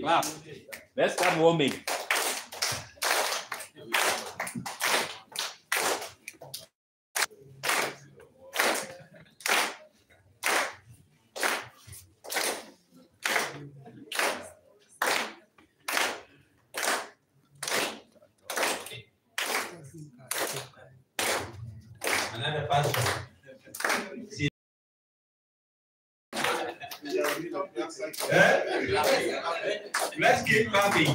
Clap. Let's start warming. Another person. Let's keep clapping.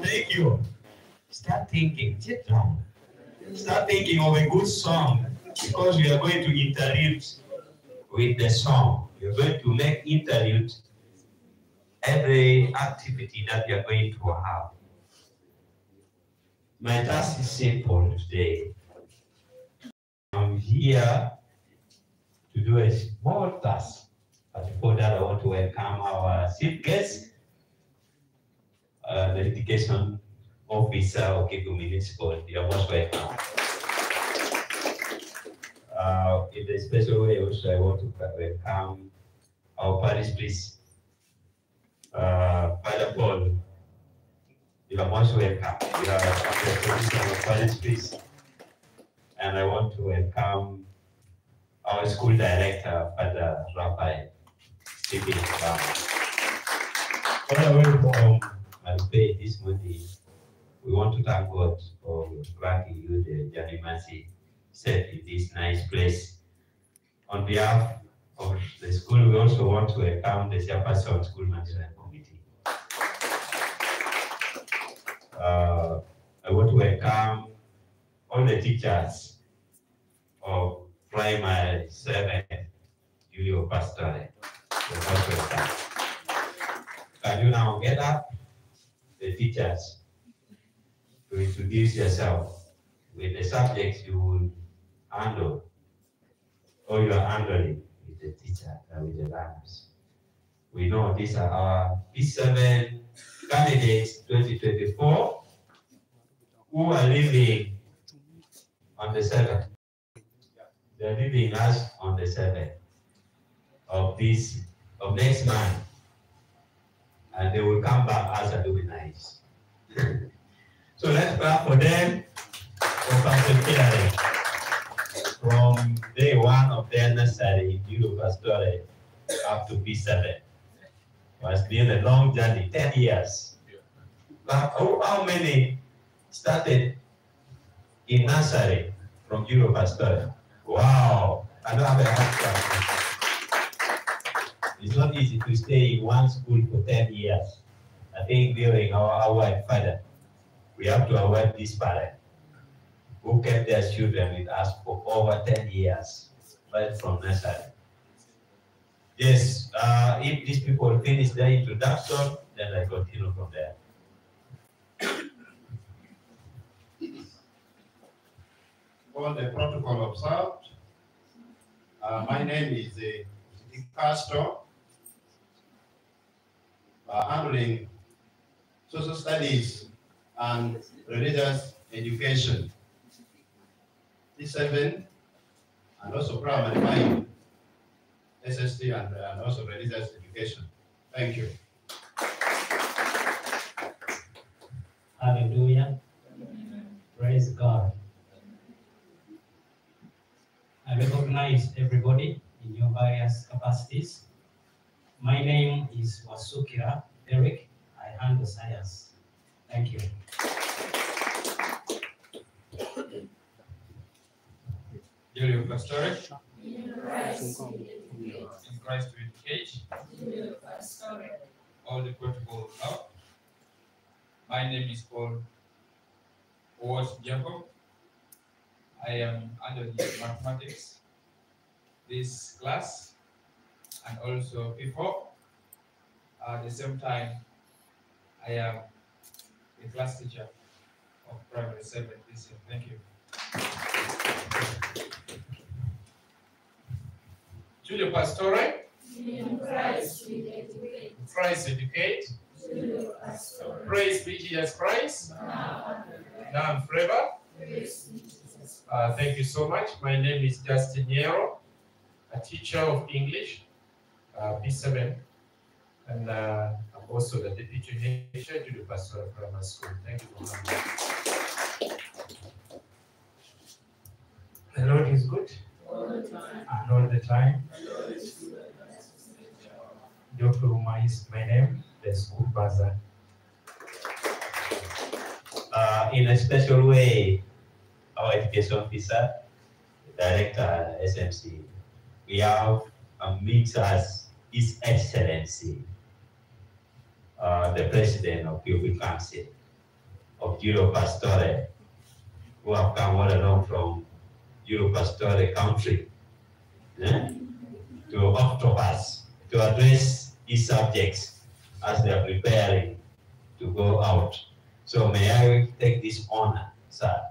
Thank you. Start thinking. Sit down. Start thinking of a good song because we are going to interlude with the song. We are going to make interlude every activity that we are going to have. My task is simple today. I'm here to do a small task. But before that, I want to welcome our chief guest, the education officer of Kivu Municipal. You are most welcome. In a special way, also, I want to welcome our parish priest, Father Paul. You are most welcome. You are the position of parish priest. And I want to welcome our school director, Father Raphael. On our way from Malpe this morning, we want to thank God for granting you the journey mercy set in this nice place. On behalf of the school, we also want to welcome the Chairperson School Management Committee. I want to welcome all the teachers of primary 7, Julio Pastor. Can you now get up, the teachers, to introduce yourself with the subjects you will handle, or you are handling with the teacher and with the learners. We know these are our P7 candidates 2024 who are living on the 7th. They are leaving us on the 7th of next month, and they will come back as alumni. So let's clap for them for perseverance from day 1 of their nursery in University up to P7. It has been a long journey, 10 years. But how many started in nursery from University? Wow! I don't have a hard. It's not easy to stay in one school for 10 years. I think during our father, we have to award this parent who kept their children with us for over 10 years, right from nursery. Yes, if these people finish their introduction, then I continue from there. All the protocol observed. My name is Pastor, handling social studies and religious education. P7, and also primary 5, SST, and also religious education. Thank you. Hallelujah. Praise God. I recognize everybody in your various capacities. My name is Wasukira Eric. I handle science. Thank you. Julio Pastore. In Christ we educate. All the protocol out. My name is Paul Owos Jacob. I am under the mathematics this class and also P4. At the same time, I am the class teacher of primary 7 this year. Thank you. Julio Pastore. In Christ we educate. Christ educate. Julio Pastore. Praise be Jesus Christ. Now Now and forever. praise be Jesus. Thank you so much. My name is Justin Yero, a teacher of English, P7, and I'm also the deputy head to the Pastoral Primary School. Thank you for having me. The Lord is good. All the time. And all the time. The Lord is good. Dr. Uma is my name, the school buzzer. In a special way, our education officer, the director, SMC, we have amidst us His Excellency, the President of UPLAND Council of Europastore, who have come all along from Europastore country to Octopus to address these subjects as they are preparing to go out. So may I take this honor, sir,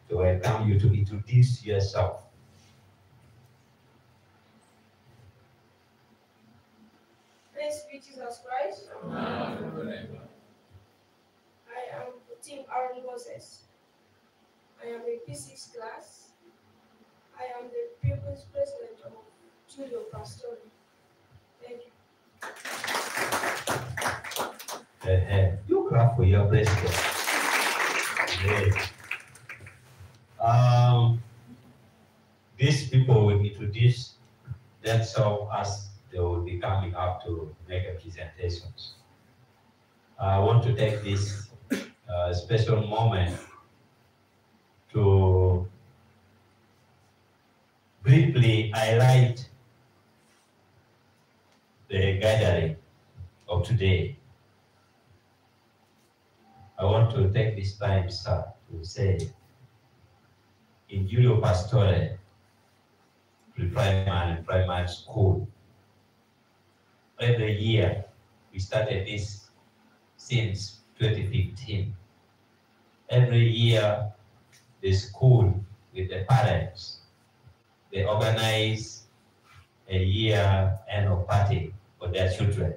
to welcome you to introduce yourself. Praise be Jesus Christ. I am Tim Aaron Moses. I am a P6 class. I am the People's President of Julio Pastore. Thank you. You clap for your president. Yeah. These people will introduce themselves as they will be coming up to make a presentations. I want to take this special moment to briefly highlight the gathering of today. I want to take this time, sir, to say in Julio Pastore primary school, every year we started this since 2015. Every year the school with the parents, they organize a year end of party for their children,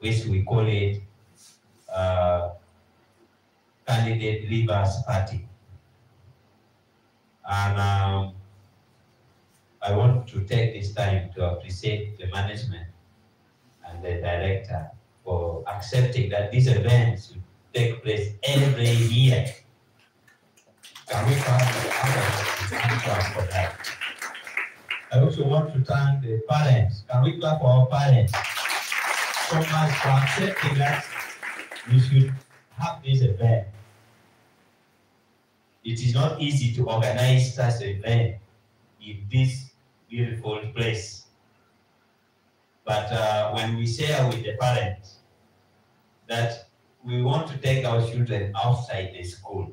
which we call it candidate leavers party. And I want to take this time to appreciate the management and the director for accepting that these events should take place every year. Can we thank for that? I also want to thank the parents. Can we clap for our parents so much for accepting that we should have this event? It is not easy to organize such an event in this beautiful place. But when we share with the parents that we want to take our children outside the school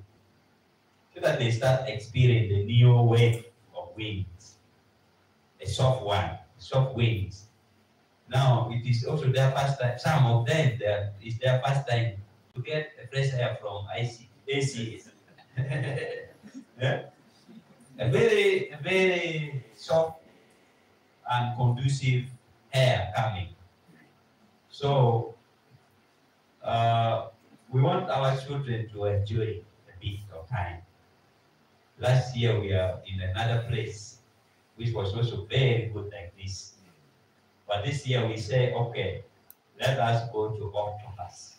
so that they start experiencing the new wave of wings, a soft one, soft wings. Now it is also their first time, some of them, it's their first time to get a fresh air from AC. Yeah? A very soft and conducive air coming. So we want our children to enjoy a bit of time. Last year we are in another place, which was also very good like this. But this year we say, okay, let us go to Octopus,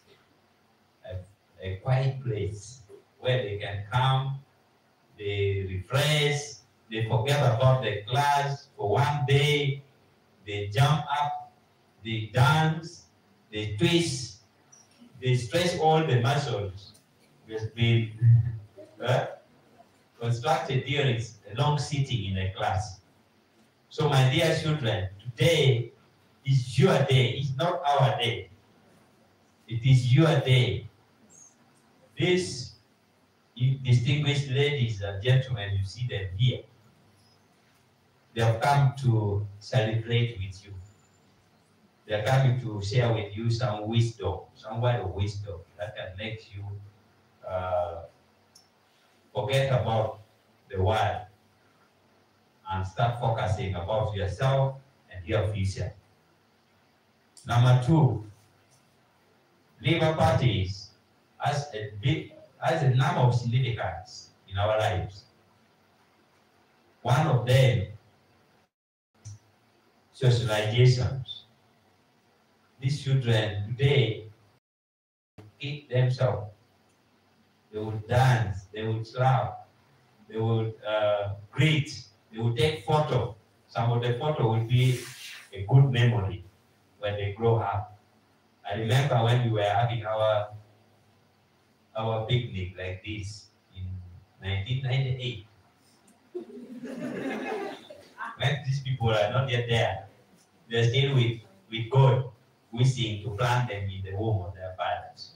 a quiet place where they can come, they refresh, they forget about the class for one day, they jump up, they dance, they twist, they stretch all the muscles that's been constructed during a long sitting in a class. So my dear children, today is your day, it's not our day. It is your day. These distinguished ladies and gentlemen, you see them here. They have come to celebrate with you. They are coming to share with you some wisdom, some word of wisdom that can make you forget about the world and start focusing about yourself and your future. Number two, Labour parties has a number of significance in our lives. One of them, socializations. These children today eat themselves. They will dance, they will clap, they will greet, they will take photo. Some of the photo will be a good memory when they grow up. I remember when we were having our picnic like this in 1998. When these people are not yet there, they're still with God, wishing to plant them in the womb of their fathers.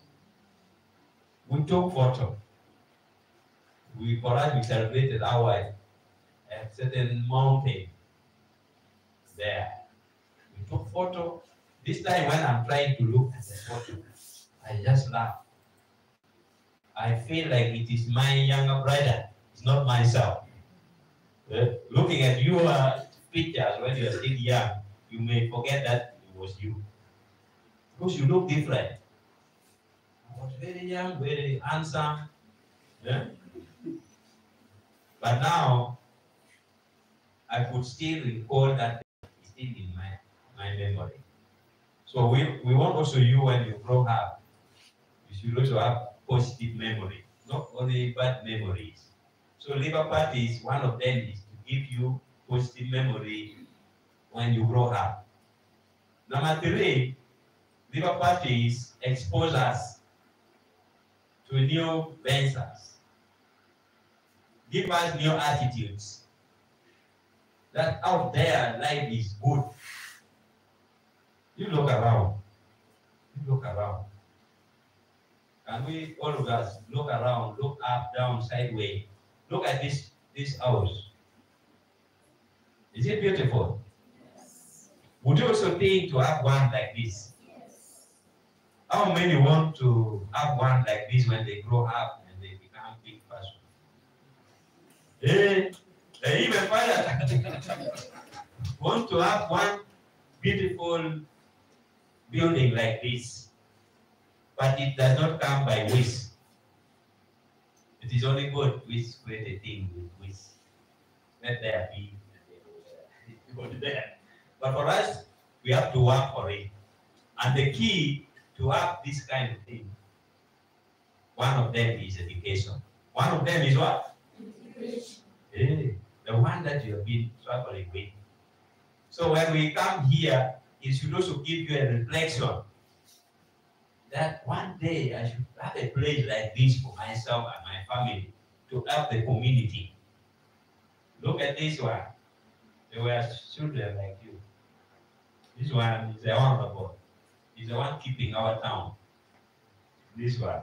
We took photo. For us, we celebrated our a certain mountain there. We took photo. This time when I'm trying to look at the photo, I just laugh. I feel like it is my younger brother. It's not myself. Looking at your pictures when you are still young, you may forget that it was you. Because you look different. I was very young, very handsome. Yeah? But now, I could still recall that it's still in my memory. So we want also you, when you grow up, you should also have positive memory, not only bad memories. So Labour Party is one of them, is to give you positive memory when you grow up. Number three, Labour parties expose us to new ventures, give us new attitudes, that out there life is good. You look around. You look around. Can we, all of us, look around, look up, down, sideways? Look at this house. Is it beautiful? Yes. Would you also think to have one like this? Yes. How many want to have one like this when they grow up and they become big person? Even father want to have one beautiful building like this, but it does not come by wish. It is only God which create a thing with wish. Let there be, and they go there. But for us, we have to work for it. And the key to have this kind of thing, one of them is education. One of them is what? Education. The one that you have been struggling with. So when we come here, it should also give you a reflection that one day I should have a place like this for myself and my family to help the community. Look at this one. They were children like you. This one is the honorable. He's the one keeping our town. This one.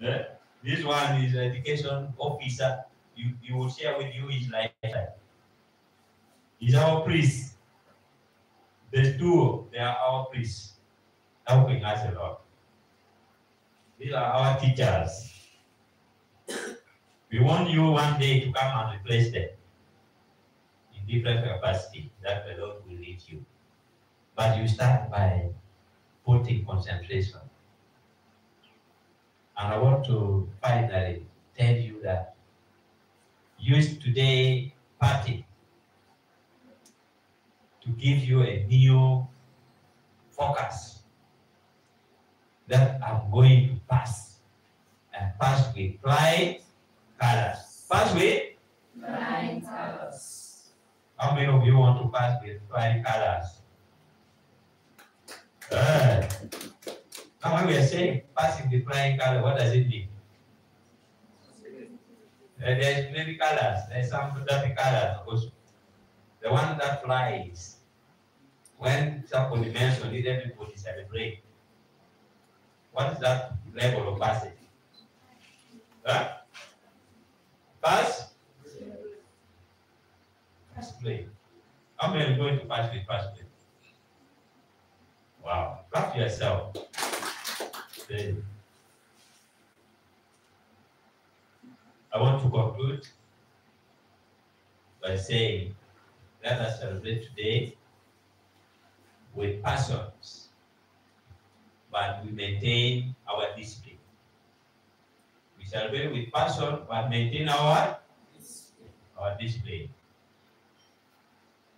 This one is education officer. You will share with you his lifetime. He's our priest. The two, they are our priests, helping us a lot. These are our teachers. We want you one day to come and replace them in different capacity. That the Lord will lead you. But you start by putting concentration. And I want to finally tell you that use today party to give you a new focus that I'm going to pass, and pass with flying colors. Pass with Flying colors. how many of you want to pass with flying colors? Now when we are saying passing with flying color, what does it mean? There's many colors. There's some dirty colors also. The one that flies. When somebody mentions it, everybody celebrate. What is that level of passing? Huh? Pass? Pass play. How many are going to pass with pass play? Wow. Clap yourself. Then I want to conclude by saying, let us celebrate today with passions, but we maintain our discipline. We celebrate with passion, but maintain our discipline.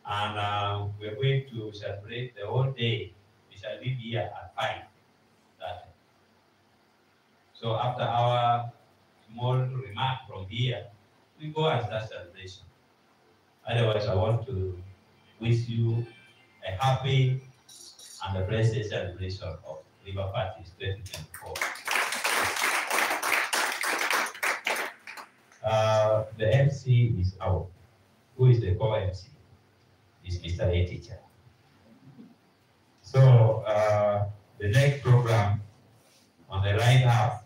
And we're going to celebrate the whole day. We shall leave here at 5:30. So after our small remark from here, we go and start celebration. Otherwise, I want to wish you a happy and a blessed celebration of River Parties 2024. The MC is out. Who is the co-MC? Is Mr. A teacher. So the next program on the right half,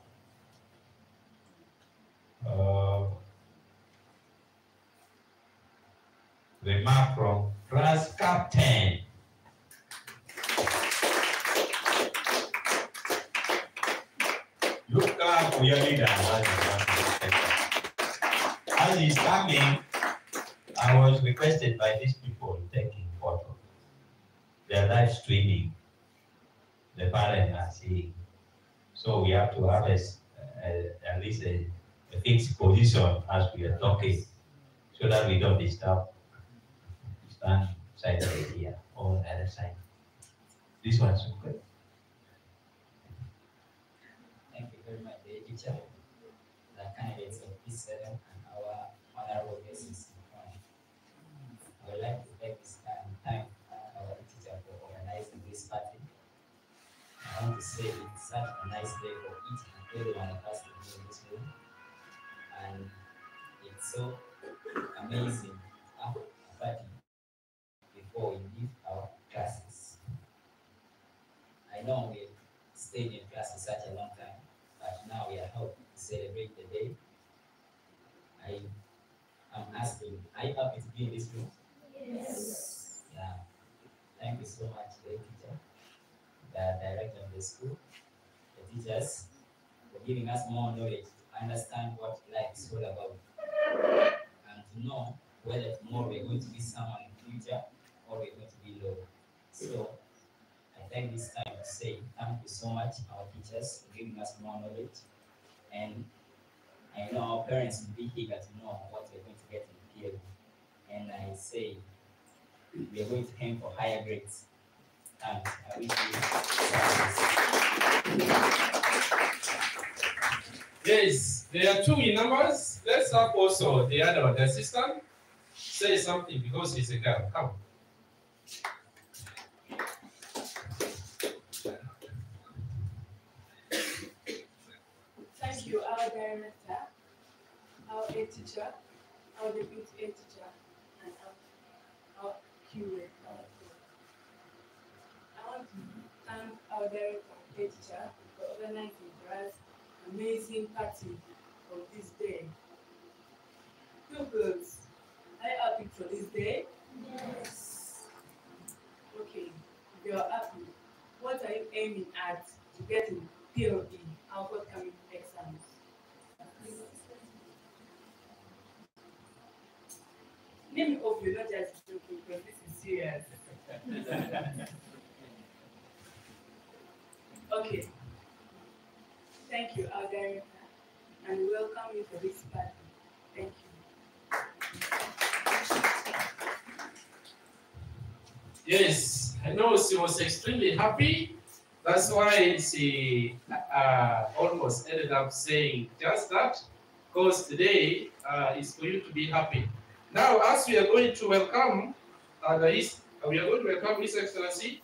remark from class captain. You clap for your leader. As he's coming, I was requested by these people taking photos. They are live streaming. The parents are seeing. So we have to have at least a fixed position as we are talking, so that we don't disturb. Stand side of it here or the other side. This one's okay. Thank you very much, the teacher, the candidates of P7 and our honorable guests in front. I would like to take this time to thank our teacher for organizing this party. I want to say it's such a nice day for each and every one of us to be in this room. And it's so amazing after a party before we leave our classes. I know we stayed in classes such a long time, but now we are helping to celebrate the day. I am asking, are you happy to be in this room? Yes. Yeah. Thank you so much, the teacher, the director of the school, the teachers, for giving us more knowledge to understand what life is all about, and to know whether tomorrow we're going to be someone in the future or we're going to be low. So I take this time to say thank you so much, our teachers, for giving us more knowledge. And I know our parents will be eager to know what we're going to get in the field. And I say we are going to aim for higher grades. Thanks. I wish you. Yes, there are 2 in numbers. Let's have also the other, the assistant, say something because he's a girl. Come. Thank you, our director, our A teacher, our deputy A teacher, and our QA. I want to thank our director, A teacher, for organizing for us amazing party of this day. Pupils, are you happy for this day? Yes. Okay, if you are happy, what are you aiming at to get in POE, our upcoming exams? Let me hope you're not just joking because this is serious. Okay. Thank you, our director, and welcome you for this party. Thank you. Yes, I know she was extremely happy. That's why she almost ended up saying just that, because today is for you to be happy. Now, as we are going to welcome we are going to welcome His Excellency.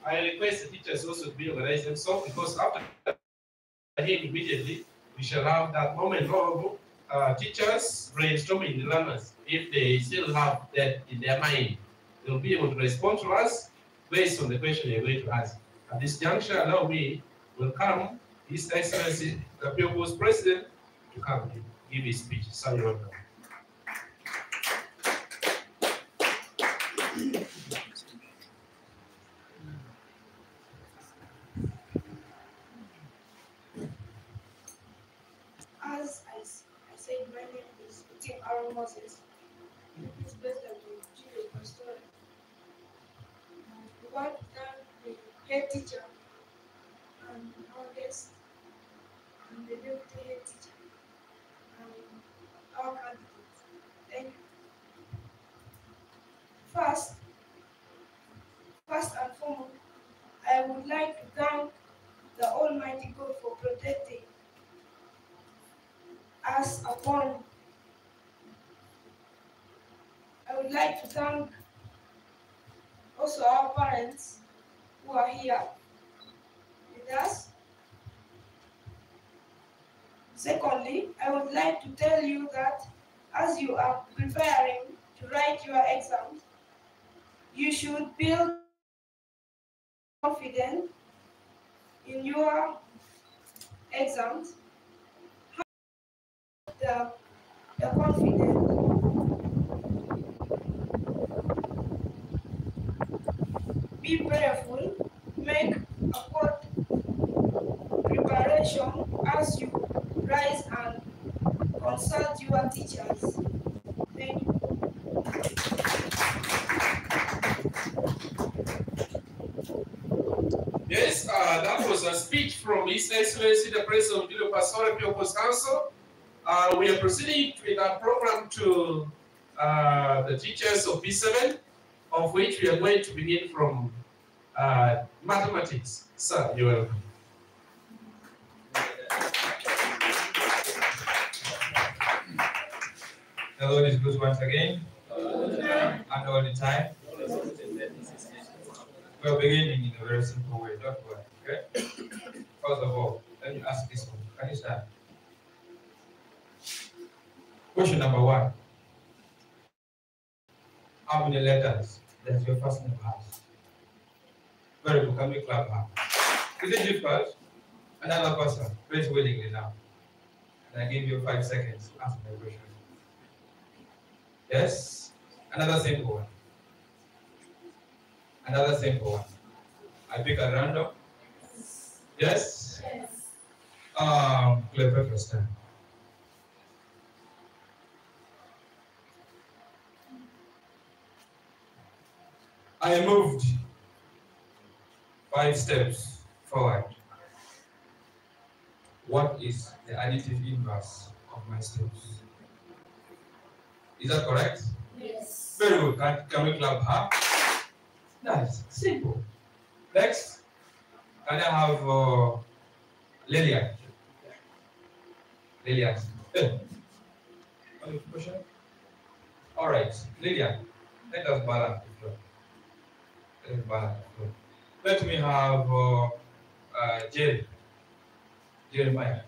I request the teachers also to be organized themselves, because after him immediately we shall have that moment of teachers brainstorming the learners. If they still have that in their mind, they'll be able to respond to us based on the question you're going to ask. At this juncture, allow me welcome His Excellency, the People's President, to come and give his speech. Sir, you're welcome. As I said, my name is Tim Aaron Moses, People's President of Junior Pastoral. We want to thank the head teacher and our guest and the deputy head teacher and our candidate. Thank you. First and foremost, I would like to thank the Almighty God for protecting us upon. I would like to thank also our parents who are here with us. Secondly, I would like to tell you that as you are preparing to write your exams, you should build confidence in your exams. The confidence. Be prayerful, make a good preparation as you rise and consult your teachers. Thank you. Yes, that was a speech from His Excellency, the President of Junior Pastoral People's Council. We are proceeding with our program to the teachers of P7, of which we are going to begin from mathematics. Sir, you're welcome. The Lord is good once again, and all the time. We're beginning in a very simple way, don't worry, okay? First of all, let me ask this one. Can you start? Question number 1. How many letters does your first name have? Very good, can we clap her? Is it difficult? Another person, raise willingly now. And I give you 5 seconds to answer my question. Yes? Another simple one. Another simple one. I pick a random. Yes? Yes. Clever time. I moved 5 steps forward. What is the additive inverse of my steps? Is that correct? Yes. Very good. Can we clap her? Nice. Simple. Next, can I have Lillian? Lillian. Any question? All right, Lillian. Let us balance the floor. Let us balance the floor. Let me have Jeremiah.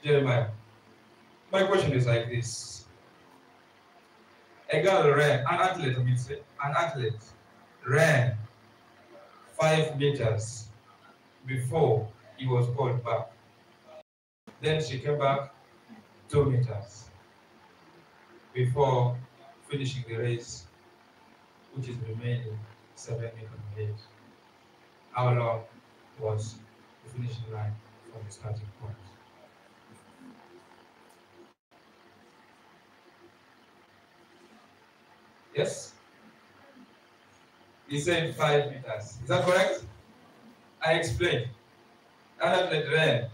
Jeremiah. My question is like this. A girl ran, an athlete, ran 5 meters before he was called back. Then she came back 2 meters before finishing the race, which is remaining 7 meters ahead. How long was the finishing line from the starting point? Yes? He said 5 meters. Is that correct? I explained. An athlete ran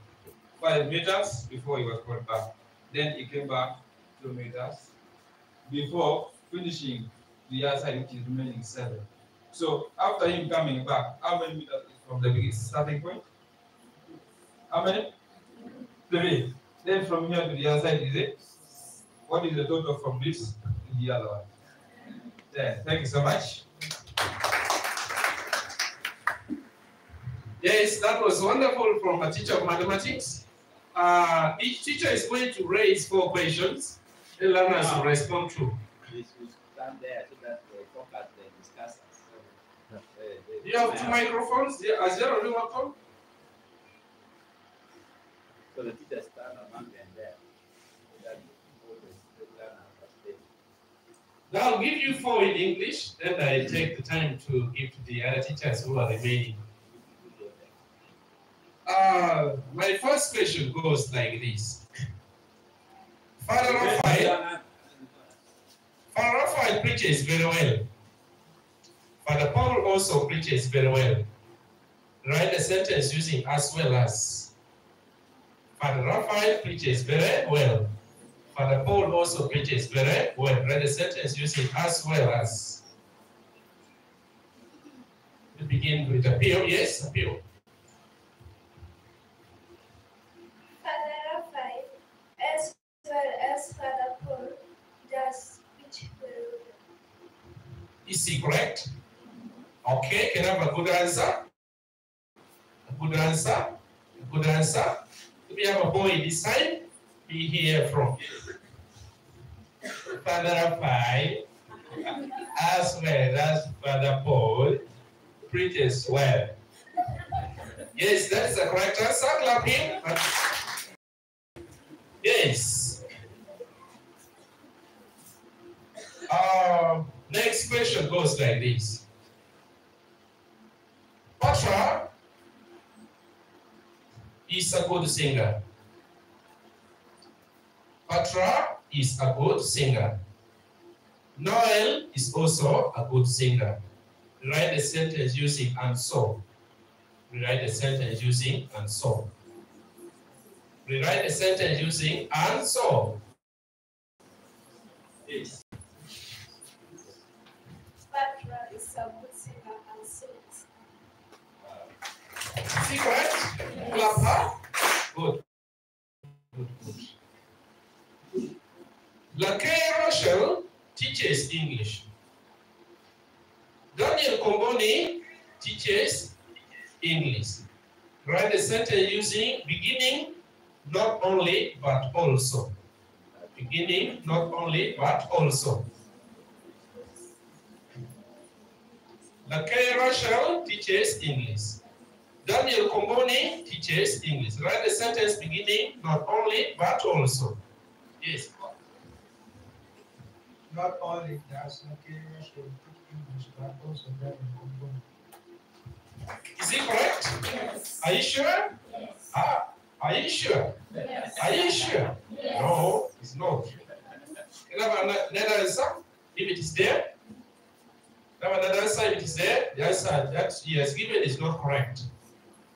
5 meters before he was called back. Then he came back 2 meters before finishing the other side, which is remaining 7. So after him coming back, how many meters is from the beginning starting point? How many? 3. Then from here to the other side is it? What is the total from this to the other one? 10. Thank you so much. Yes, that was wonderful from a teacher of mathematics. Each teacher is going to raise 4 questions. The learners will respond to. This will stand there so that the focus the discussers. Do you have 2 microphones? Is there only one phone? So the teacher stand among them there. So that all the learners are staying. I'll give you 4 in English, then I take the time to give to the other teachers who are remaining. My first question goes like this. Father Raphael preaches very well. Father Paul also preaches very well. Write a sentence using as well as. Father Raphael preaches very well. Father Paul also preaches very well. Write a sentence using as well as. We begin with appeal. Yes, appeal. Father Raphael, as well as Father Paul, does preach very well. Is he correct? Okay, can I have a good answer? A good answer? A good answer? Do we have a boy this time? Be here from Father Raphael, as well as Father Paul, preaches well. Yes, that is the correct answer. Clap him. Yes. Next question goes like this. Patra is a good singer. Patra is a good singer. Noel is also a good singer. Write a sentence using and so. Rewrite a sentence using and so. Rewrite a sentence using and so. Yes. Patra is a good singer and sings. Is he correct? Clap her. Good. Good, good. Lakay Rochelle teaches English. Daniel Komboni teaches English. Write a sentence using beginning, not only, but also. Beginning, not only, but also. Lakay Rochelle teaches English. Daniel Komboni teaches English. Write a sentence beginning, not only, but also. Yes. Not only does Lakay Rochelle teach English, but also Daniel Komboni. Is it correct? Yes. Are you sure? Yes. Are you sure? Yes. Are you sure? Yes. No, it's not. Can I have another answer? If it is there? Can I have another answer if it is there? The answer that he has given is not correct.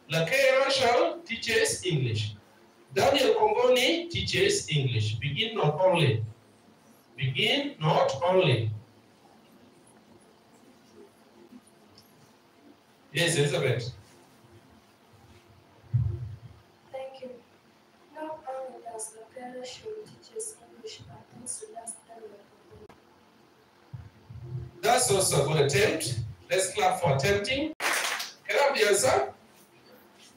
Lakay Rochelle teaches English. Daniel Komboni teaches English. Begin not only. Begin not only. Yes, Elizabeth. Thank you. Not only does Lakay Rochelle teaches English, but also does Daniel Komboni. That's also a good attempt. Let's clap for attempting. Can I have the answer?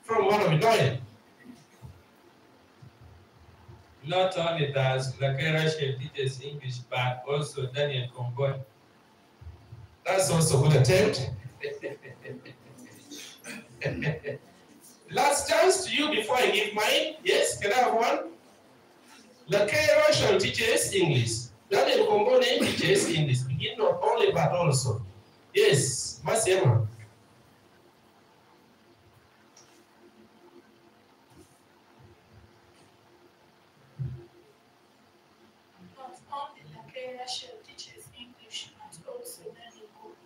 From one of you, Noel. Not only does Lakay Rochelle teaches English, but also Daniel Komboni. That's also a good attempt. Last chance to you before I give mine. Yes, can I have one? Lakay Rochelle teaches English. Daniel Komboni teaches English. Begin not only but also. Yes, Masiema. Not only Lakay Rochelle teaches English, but also Daniel Komboni.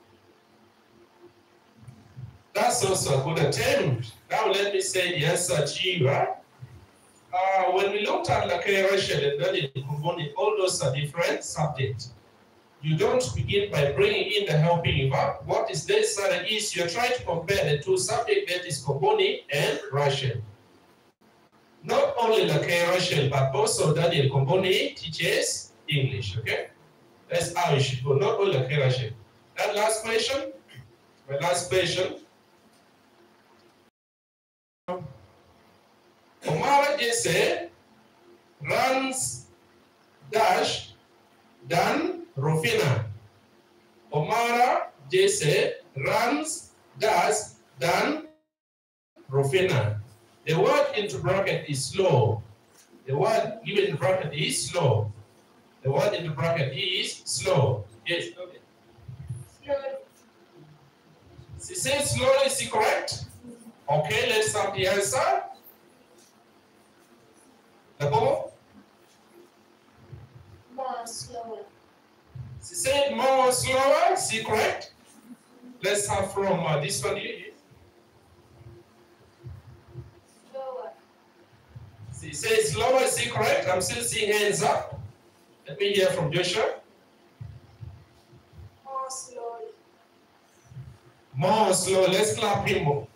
That's also a good attempt. Now let me say the answer to you. When we looked at Lakay Rochelle and Daniel Komboni, all those are different subjects. You don't begin by bringing in the helping verb. What is necessary is you try to compare the two subjects, that is Komboni and Rachel. Not only Lakay Rachel, but also Daniel Komboni teaches English, okay? That's how you should go, not only Lakay Rachel. That last question, my last question. Omara Jesse runs dash dan Rufina. Omara Jesse runs dash dan Rufina. The word into bracket is slow. The word given in bracket is slow. The word in the bracket is slow. Yes. Okay. Slowly. She says slowly, is it correct? Okay, let's have the answer. D'accord? More slower. She said more slower, is it correct? Let's have from this one here. Slower. She says slower, is it correct? I'm still seeing hands up. Let me hear from Joshua. More slowly. More slow, let's clap him more.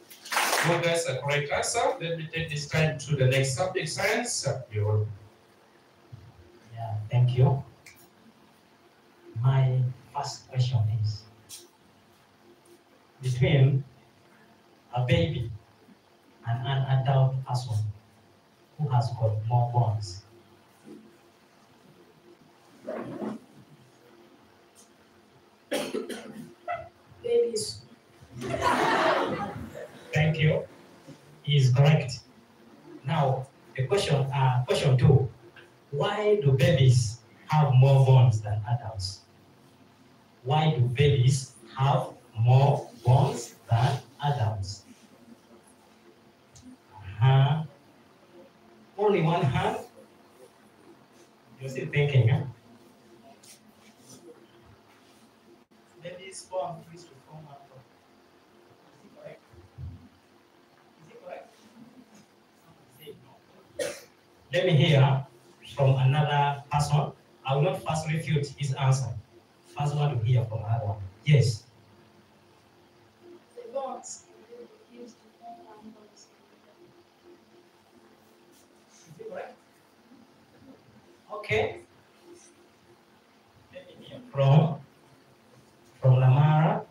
Well, that's a correct answer. Let me take this time to the next subject, science. Yeah, thank you. My first question is, between a baby and an adult person who has got more bones? Babies. Thank you. He is correct. Now, the question two. Why do babies have more bones than adults? Why do babies have more bones than adults? Only one hand? You're still thinking, huh? Babies born used to form up. Is it correct? Is it correct? Let me hear from another person. I will not first refute his answer. First one to hear from another one. Yes. The bones used to form one bones. Is it correct? Okay. Let me hear from Lamara.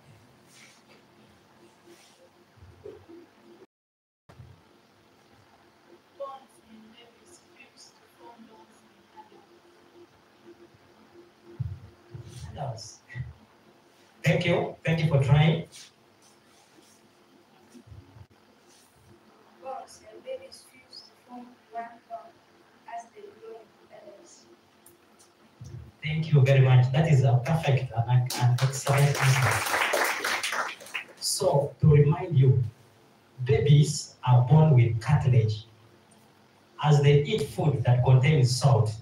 Bones in babies used to form bones in adults. Adults. Thank you. Thank you for trying. Bones and babies used to form one bone as they grow into adults. Thank you very much. That is a perfect and excellent answer. So, to remind you, babies are born with cartilage. As they eat food that contains salt,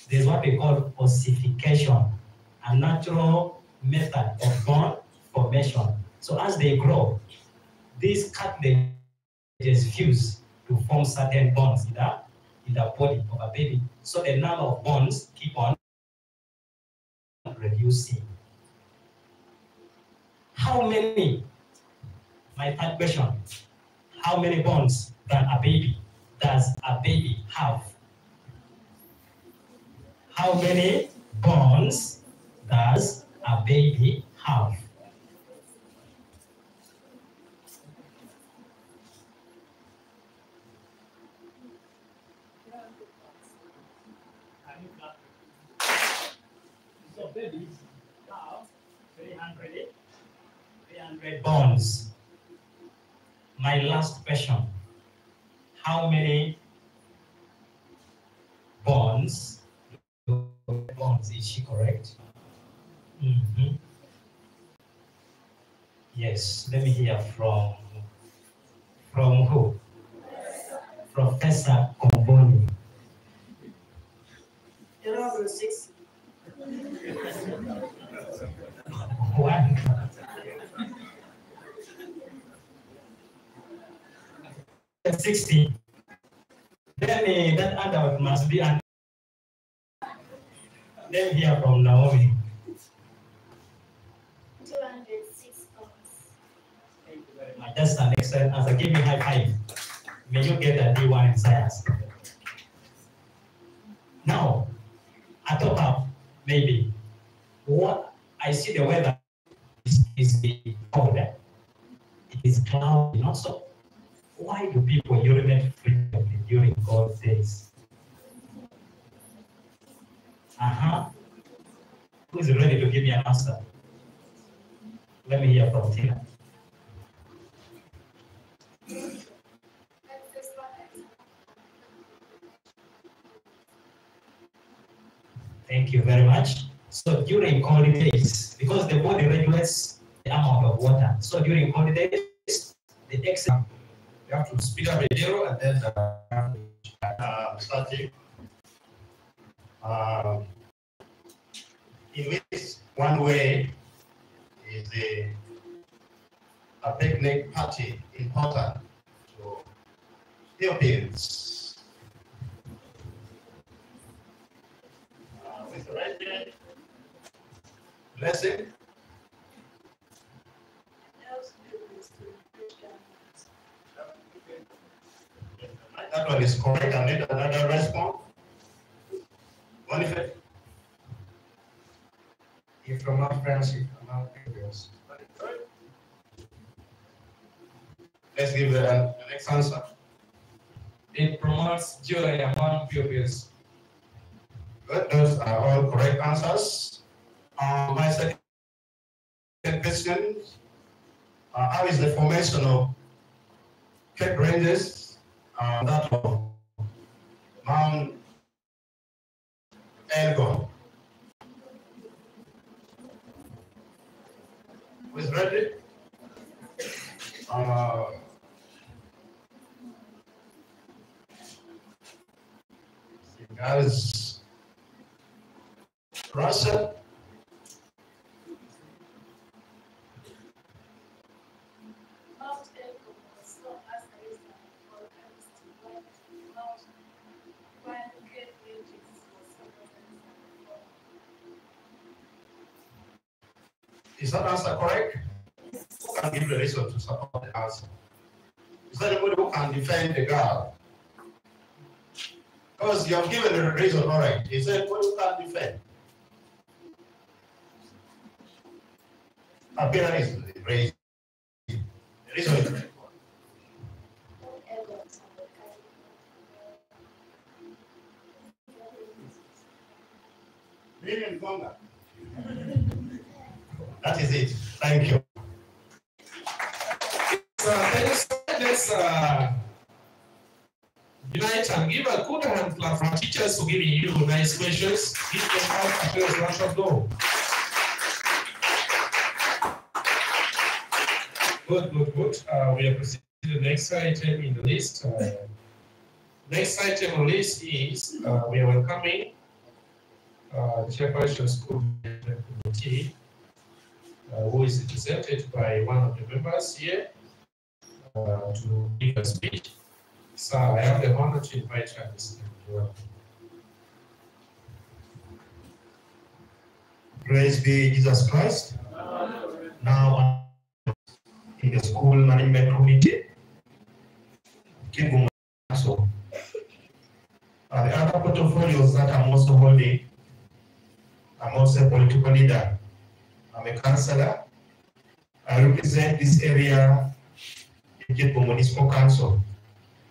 there's what we call ossification, a natural method of bone formation. So as they grow, these cartilages fuse to form certain bones in the body of a baby. So the number of bones keep on reducing. How many, my third question, how many bones does a baby have? How many bones does a baby have? So babies have 300 bones. My last question, how many bones is she correct? Yes, let me hear from who? Professor Komboni. 6. One. 60. Then that adult must be an. Let me hear from Naomi. 206 pounds. Thank you very much. That's an excellent answer. Give me a high five. May you get a D1 in science. Now, at top up, maybe. What I see the weather is cold. It is cloudy, not so. Why do people urinate frequently during cold days? Who is ready to give me an answer? Let me hear from Tina. Thank you very much. So during cold days, because the body regulates the amount of water, so during cold days, the excess. You have to speed up a zero and then starting. In which one way is a picnic party important to Europeans. With the right hand, blessing. That one is correct. I need another response. One effect. If promote friendship among pupils. Let's give the next answer. It promotes joy among pupils. Good. Those are all correct answers. My second question, how is the formation of Cape Ranges and that of Mount Elgon? Who is ready? Guys, Russia. Mount Elgon was known as the reason for chemistry, while Cape Ranges was Is that answer correct? Who can give the reason to support the answer? Is there anybody who can defend the girl? Because you have given the reason, all right. Is there anybody who can defend? Appearance is the reason. The reason is correct. That is it. Thank you. Let's unite and give a good hand clap for teachers for giving you nice questions. Give them out a round of applause. Good. We are proceeding to the next item in the list. Next item on the list is we are welcoming the chairperson school committee, who is represented by one of the members here to give a speech. So I have the honor to invite her this time. Praise be Jesus Christ. Now, in the school management committee, so the other portfolios that I'm also holding, I'm also a political leader. I'm a councillor. I represent this area, the Kivu Municipal Council.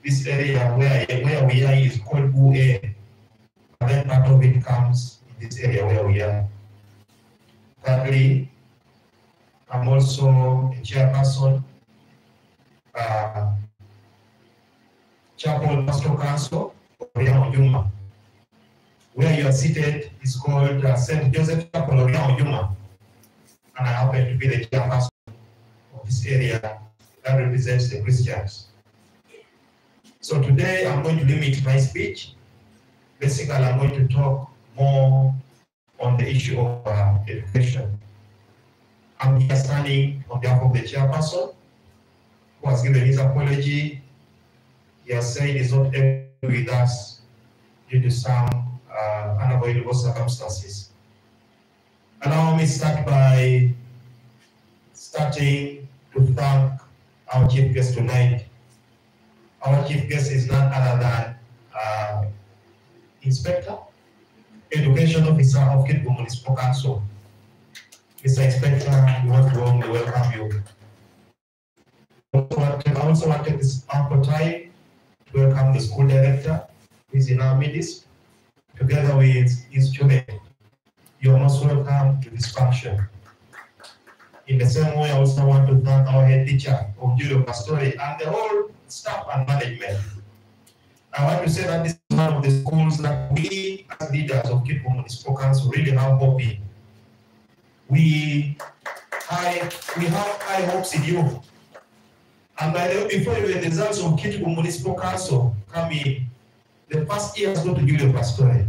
This area where we are is called Bue, and then part of it comes in this area where we are. Thirdly, I'm also a chairperson, Chapel Pastoral Council, Ojuma. Where you are seated is called St. Joseph Chapel, Ojuma, and I happen to be the chairperson of this area that represents the Christians. So today I'm going to limit my speech. Basically, I'm going to talk more on the issue of education. I'm here standing on behalf of the chairperson who has given his apology. He has said he's not able to be with us due to some unavoidable circumstances. Allow me to start by starting to thank our chief guest tonight. Our chief guest is none other than Inspector, Education Officer of Kitgum Municipal Council. Mr. Inspector, we want to warmly welcome you. I also want to take this ample time to welcome the school director, who is in our midst, together with his student. You are most welcome to this function. In the same way, I also want to thank our head teacher of Julio Pastori and the whole staff and management. I want to say that this is one of the schools that we, as leaders of Kitgum Municipal Council, really have hope in. We have high hopes in you. And by the way, before the results of Kitgum Municipal Council come in, the first years go to Julio Pastori.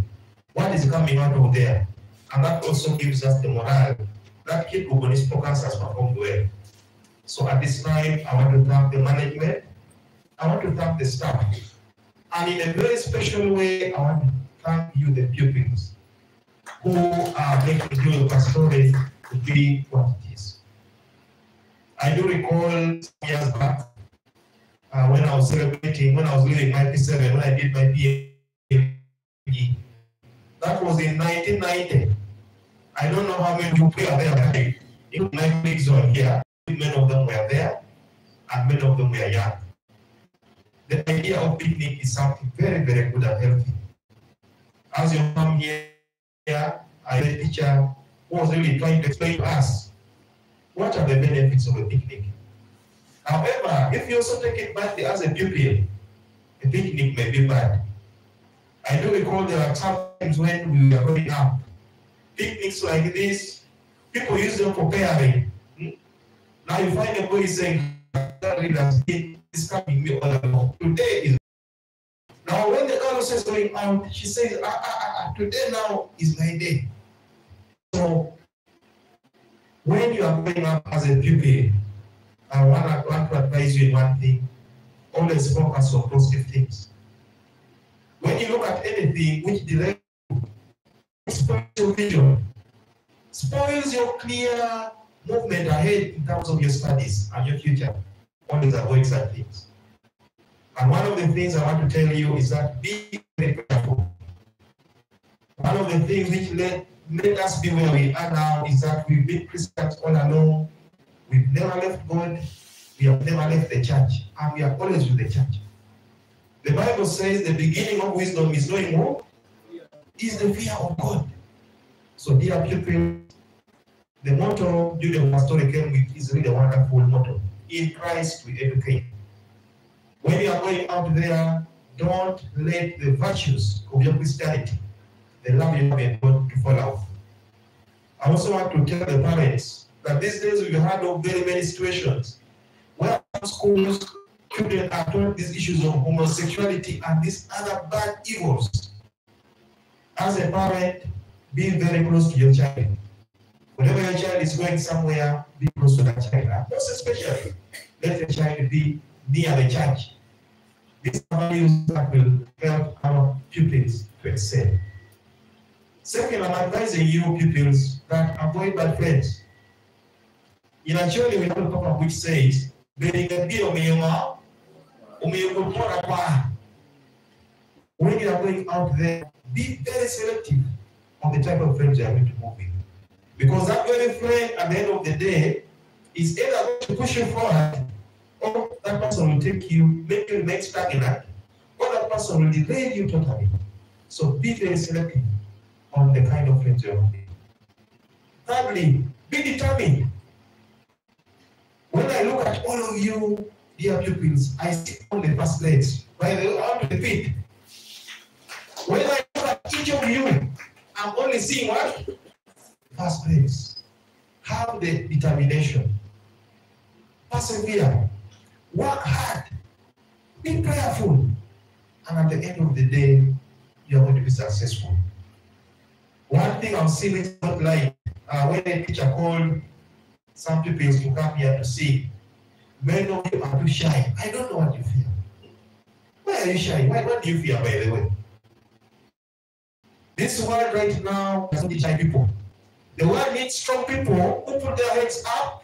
What is coming out of there? And that also gives us the morale that Kitgum Municipal Council has performed well. So at this time, I want to thank the management, I want to thank the staff, and in a very special way, I want to thank you, the pupils, who are making Julio Pastori to be what it is. I do recall some years back, when I was celebrating, when I was leaving my P7, when I did my PhD. That was in 1990. I don't know how many people are there. Even my colleagues are here. Many of them were there, and many of them were young. The idea of picnic is something very, very good and healthy. As you come here, I had a teacher who was really trying to explain to us what are the benefits of a picnic. However, if you also take it badly as a pupil, a picnic may be bad. I do recall there are times when we were growing up, picnics like this, people use them for pairing. Now you find a boy saying, that reader's is coming me all along. Today is. Now when the girl is going out, she says, today now is my day. So when you are growing up as a pupil, I want to advise you in one thing: always focus on positive things. When you look at anything which delays you, spoils your vision, spoils your clear movement ahead in terms of your studies and your future, always avoid such things. And one of the things I want to tell you is that be very careful. One of the things which let us be where we are now is that we've been Christians all along. We've never left God. We have never left the church. And we are always with the church. The Bible says the beginning of wisdom is knowing what? Is the fear of God. So dear people, the motto Julio Pastori came with is really a wonderful motto. In Christ we educate. When you are going out there, don't let the virtues of your Christianity, the love you have in God, to fall out. I also want to tell the parents that these days we've heard of very many situations where schools, children are taught these issues of homosexuality and these other bad evils. As a parent, be very close to your child. Whenever your child is going somewhere, be close to that child. And most especially, let the child be near the church. These are values that will help our pupils to excel. Second, I'm advising you pupils that avoid bad friends. In actually, we have a proverb which says, when you are going out there, be very selective on the type of friends you are going to move with. Because that very friend, at the end of the day, is either going to push you forward, or that person will take you, make you remain stagnant, or that person will degrade you totally. So be very selective on the kind of friends you are with. Thirdly, be determined. When I look at all of you, dear pupils, I see on the first grades, by the way, I want to repeat. When I look at each of you, I'm only seeing what? First grades. Have the determination. Persevere. Work hard. Be prayerful. And at the end of the day, you're going to be successful. One thing I'm seeing is not like when a teacher called some pupils to come here to see. Many of you are too shy. I don't know what you fear. Why are you shy? What do you fear, by the way? This world right now doesn't need shy people. The world needs strong people who put their heads up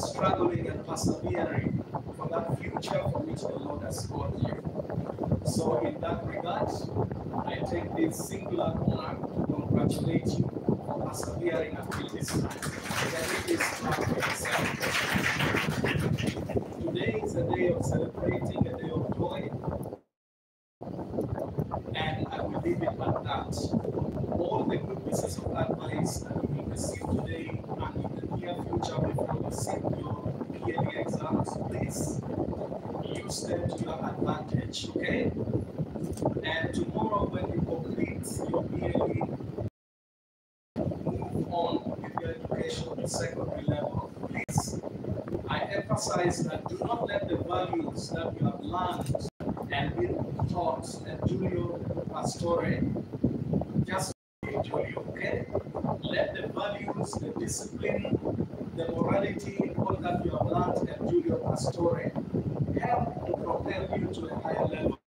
struggling and persevering for that future for which the Lord has called you. So in that regard, I take this singular honor to congratulate you for persevering until this time. Today is a day of celebrating, a day of joy, and I will leave it at that. All the good pieces of advice that you will receive today and in the near future before you sit your PLE exams, please use them to your advantage, okay? And tomorrow when you complete your PLE, move on with your education to secondary level, please. I emphasize that do not let the values that you have learned and been taught at Julio Pastore just be Julio, okay? Let the values, the discipline, the morality, all that you have learned at Julio Pastore help to propel you to a higher level.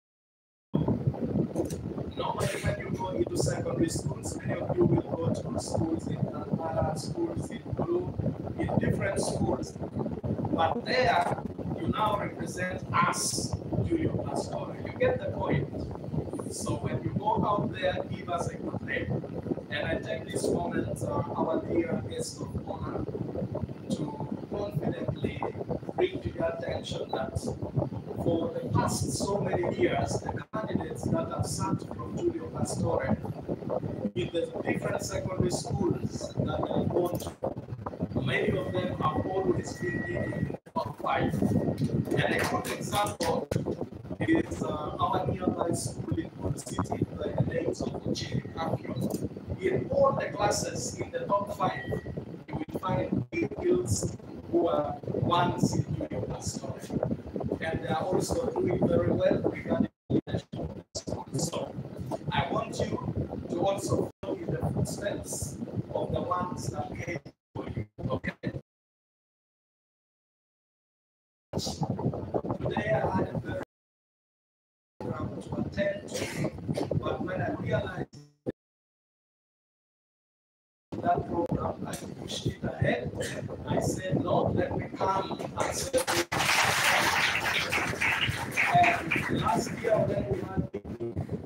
Normally, when you go into secondary schools, many of you will go to schools in Kampala, schools in Blue, in different schools. But there, you now represent us, Julio Pastore. You get the point. So when you go out there, give us a good name. And I take this moment, our dear guest of honor, to confidently bring to your attention that for the past so many years, the candidates that have sat from Julio Pastore in the different secondary schools that they have gone to, many of them have always been in the top 5. And a good example is our nearby school in Good City by the names of Uchiri Kakyo. In all the classes in the top 5, you will find girls who are once in Julio Pastore. And they are also doing very well regarding leadership. So I want you to also follow in the footsteps of the ones that came for you. Okay. Today I had a very program to attend to, but when I realized that program, I pushed it ahead. I said, no, let me come and celebrate. And last year when we had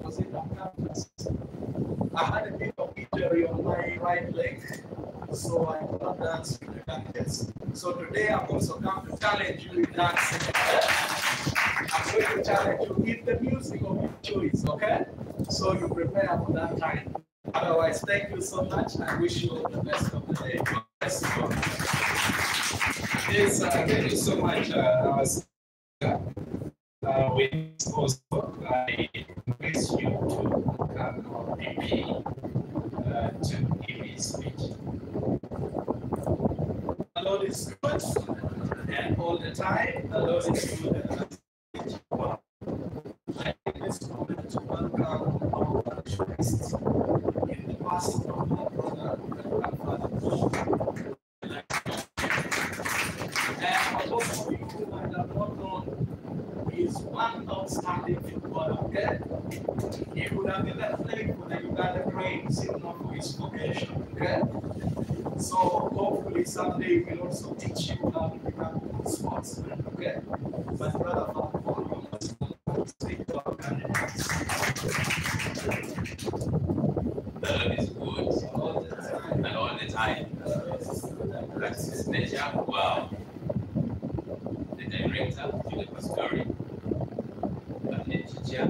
was in the campus, I had a bit of injury on my right leg, so I could not dance with the dancers. So today I've also come to challenge you with dancing. I'm going to challenge you with the music of your choice, okay? So you prepare for that time. Otherwise, thank you so much. I wish you all the best of the day. Yes, thank you so much, our speaker. Also, I request you to come on PP to give his speech. The Lord is good, and all the time, the Lord is good. I take this moment to welcome our evangelist in the past of our brother and grandfather. And for those of you who might have not known, he is one outstanding footballer, okay? He would have been playing for the Uganda Cranes if not for his vocation, okay? So hopefully someday we'll also teach you how to become a good sportsman, okay? But brother, you must speak to our candidates. The Lord is good all the time. And all the time. That's his nature. Wow. The director, Julie Pastori, and the teacher,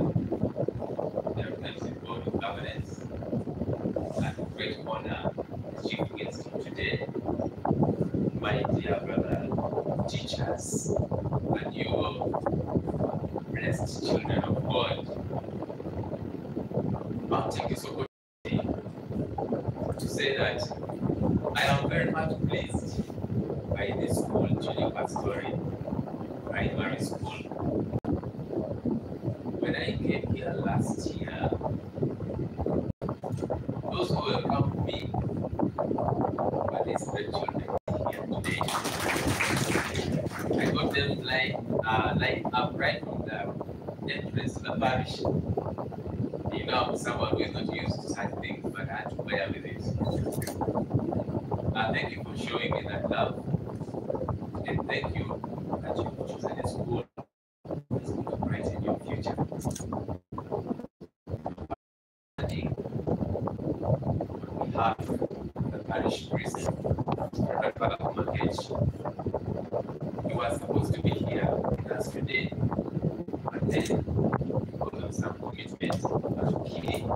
the representative board of governance, and great honor, chief guest today, my dear brother, teachers, and you blessed children of God. I'll take this opportunity to say that I am very much pleased by this school, Julio Pastori Primary School. When I came here last year, those who welcomed me were these great children here today. I got them lined up right from the entrance to the parish. You know, someone who is not used to such things, but I had to bear with it. Thank you for showing me that love. and thank you that you've chosen a school that's going to brighten your future. On behalf of the parish priest, Reverend Father Kumakech, he was supposed to be here with us today, but then because of some commitment, he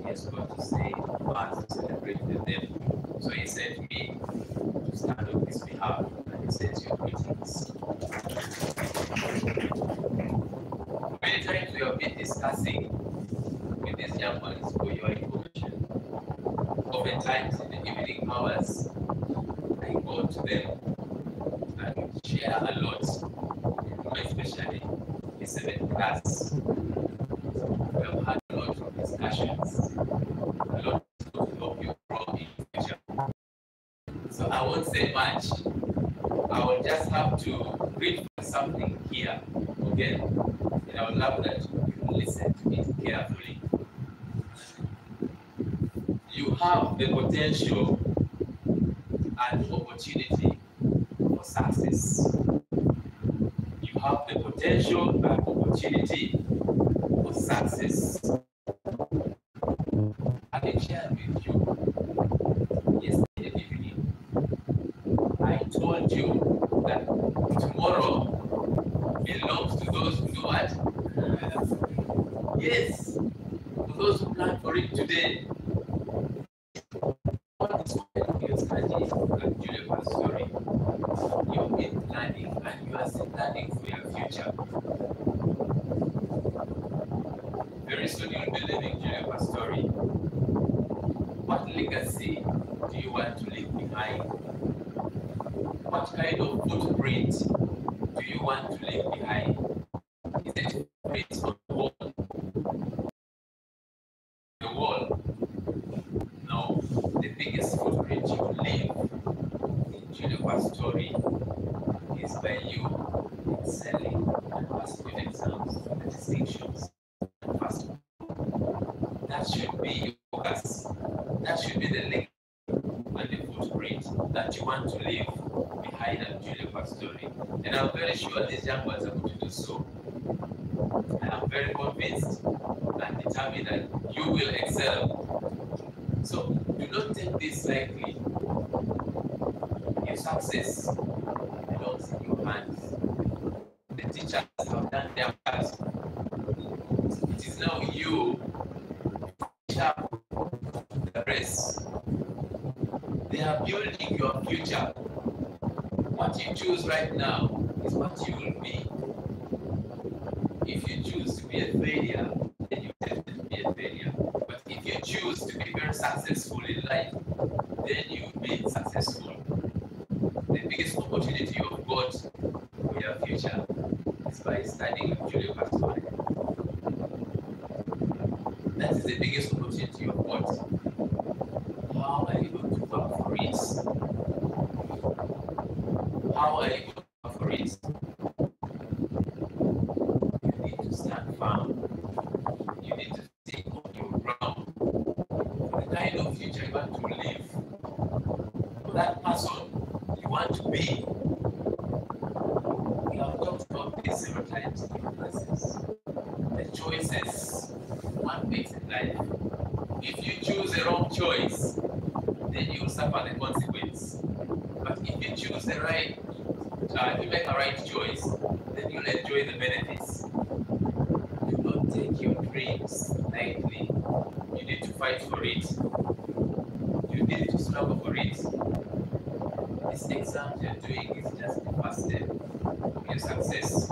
has got to stay fast to celebrate with them. So he sent me to stand on his behalf and he sends you greetings. Many times we have been discussing with these young ones for your information. Oftentimes in the evening hours, I go to them and share a lot, especially in 7th class. We have had a lot of discussions, a lot to help you grow in the future. So I won't say much. I will just have to read something here, okay? And I would love that you listen to it carefully. You have the potential and opportunity for success. You have the potential and opportunity for success. I shared with you yesterday evening. I told you that tomorrow belongs to those who do what? Yes, to those who plan for it today. What is you're studying at Julia's story? You've been planning and you are still planning for your future. Very soon you'll be living Julia's story. What legacy do you want to leave behind? What kind of footprint do you want to leave behind? Is it footprints on the wall? The wall? No. The biggest footprint you will leave in Julia's story is by you excelling and passing your exams for the distinctions. First, that should be your focus. That should be the link and the footprint that you want to leave behind at Julia's story. And I'm very sure these young ones are going to do so. And I'm very convinced and determined that you will excel. So do not take this lightly. Your success belongs in your hands. The teachers have done their part. It is now you finish up the race. They are building your future. What you choose right now is what you will be. If you choose to be a failure, then you definitely be a failure. But if you choose to be very successful in life, then you will be successful. The biggest opportunity you've got for your future is by studying Julia's story. That is the biggest opportunity you've got. How are you going to work for it? How are you going to work for it? You need to stand firm. You need to stay on your ground. For the kind of future you want to live, for that person you want to be. We have talked about this several times in your classes. The choices one makes in life. If you choose the wrong choice, then you will suffer the consequence. But if you choose the right, if you make a right choice, then you'll enjoy the benefits. Do not take your dreams lightly. You need to fight for it. You need to struggle for it. This exam you're doing is just the first step of your success.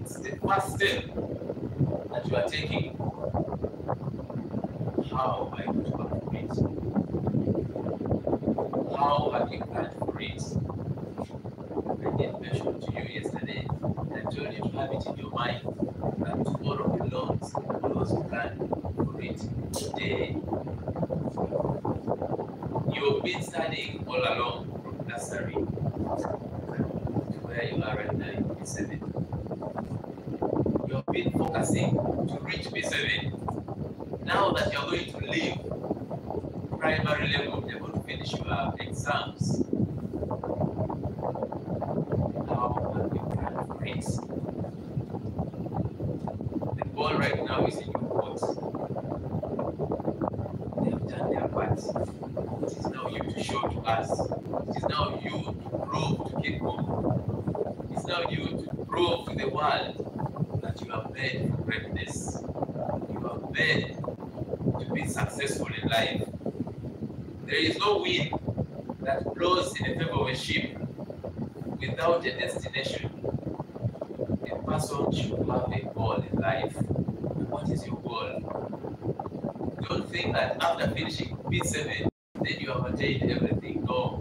It's the first step that you are taking. How are you going to work for it? How have you planned for it? I did mention to you yesterday, I told you to have it in your mind that tomorrow belongs to those who plan for it today. You've been studying all along from nursery to where you are right now in P7. You've been focusing to reach P7. Now that you're going to leave primary level, you're going to finish your exams. us. It is now you to prove to people. It's now you to prove to the world that you are made for greatness. You are made to be successful in life. There is no wind that blows in the favor of a ship without a destination. A person should have a goal in life. What is your goal? Don't think that after finishing P7, then you have attained everything. No.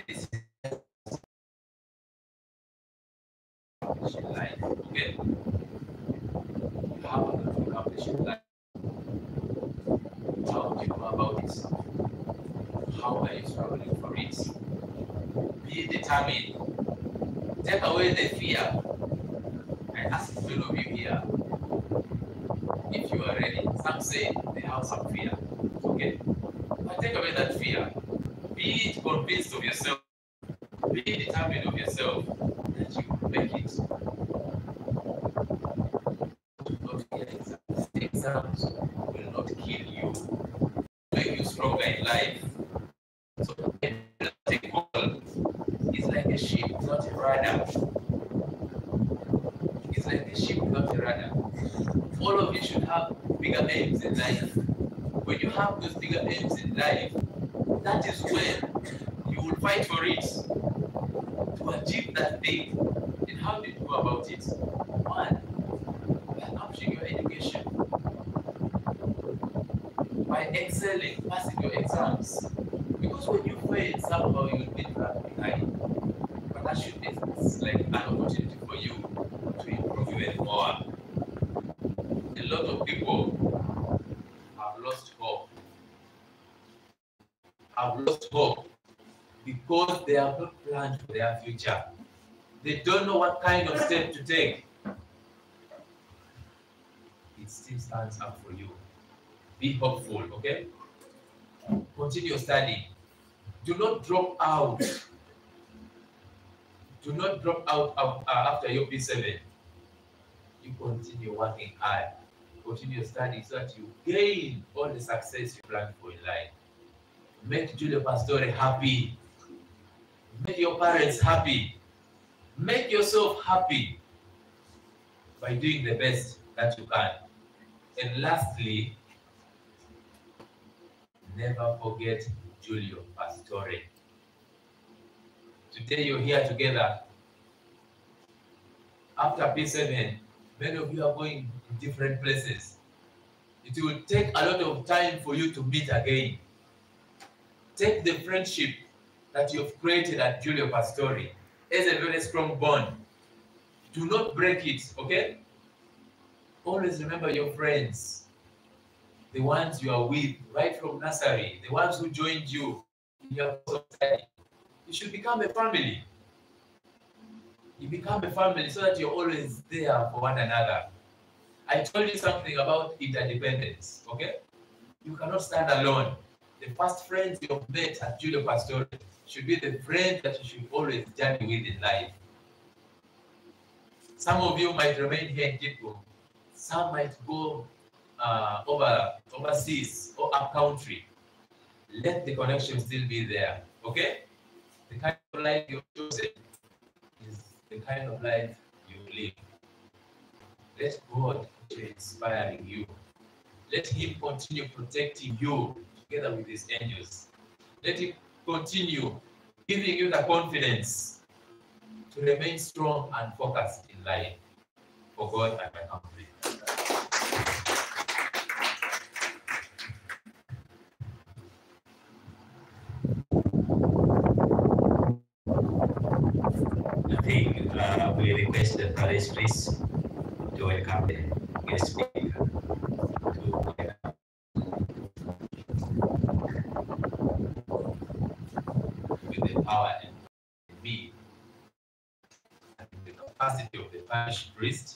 This is accomplishing life. Okay? You have to accomplish in life. How do you know about it? How are you struggling for it? Be determined. Take away the fear. I ask all of you here, if you are ready. Some say they have some fear. Okay? But take away that fear. Be convinced of yourself. Be determined of yourself that you will make it. Do not fear exams. Exams will not kill you. Make you stronger in life. So take goal. It's like a ship, not a rudder. It's like a ship, not a rudder. All of you should have bigger aims in life. When you have those bigger aims in life, that is when you will fight for it to achieve that thing. And how do you go about it? One, by upping your education, by excelling, passing your exams. Because when you fail, somehow you will be left behind. But that should be like an opportunity for you to improve even more. A lot of people have lost hope. Have lost hope because they have not planned for their future. They don't know what kind of step to take. It still stands up for you. Be hopeful, okay? Continue studying. Do not drop out. Do not drop out after your P7. You continue working hard. Continue studying so that you gain all the success you planned for in life. Make Julio Pastore happy. Make your parents happy. Make yourself happy by doing the best that you can. And lastly, never forget Julio Pastore. Today you're here together. After P7, many of you are going to different places. It will take a lot of time for you to meet again. Take the friendship that you've created at Julio Pastore as a very strong bond. Do not break it, okay? Always remember your friends, the ones you are with right from nursery, the ones who joined you in your study. You should become a family. You become a family so that you're always there for one another. I told you something about interdependence, okay? You cannot stand alone. The first friends you've met at Julio Pastore should be the friend that you should always journey with in life. Some of you might remain here in Kitgum. Some might go overseas or up country. Let the connection still be there, okay? The kind of life you've chosen is the kind of life you live. Let God continue inspiring you. Let Him continue protecting you together with His angels. Let Him continue giving you the confidence to remain strong and focused in life for God and my country. I think we request the parish priest to welcome the guest speaker with the power and me and the capacity of the parish priest,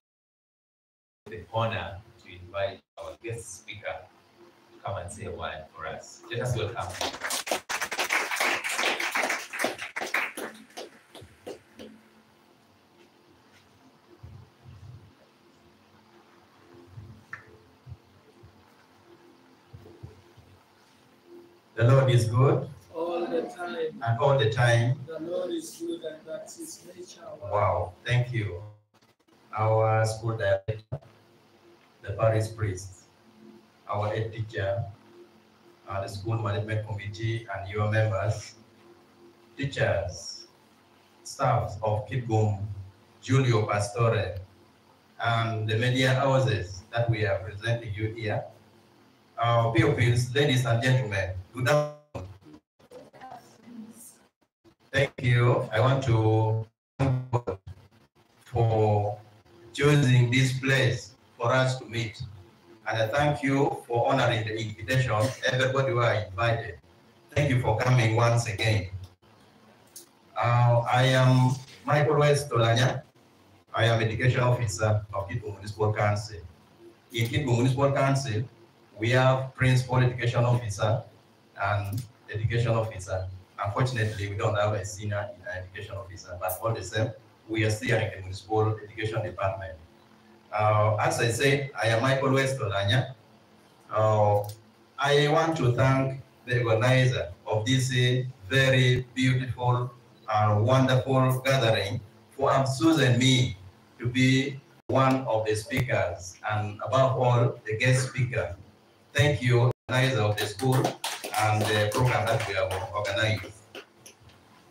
the honor to invite our guest speaker to come and say a word for us. Let us welcome him. The Lord is good. All time. And all the time. The Lord is good and that's his nature. Wow, thank you. Our school director, the parish priest, our head teacher, the school management committee, and your members, teachers, staff of Kibgum, Julio Pastore, and the media houses that we are presenting you here. Our pupils, ladies and gentlemen, good afternoon. Thank you. I want to thank God for choosing this place for us to meet. And I thank you for honoring the invitation. Everybody who are invited. Thank you for coming once again. I am Michael West Tolanya. I am Education Officer of Kitgum Municipal Council. In Kitgum Municipal Council, we have Principal Education Officer and Education Officer. Unfortunately, we don't have a Senior Education Officer, but all the same, we are still in the Municipal Education Department. As I said, I am Michael West Tolanya. I want to thank the organizer of this very beautiful and wonderful gathering for choosing me to be one of the speakers and above all, the guest speaker. Thank you, organizer of the school and the program that we have organized.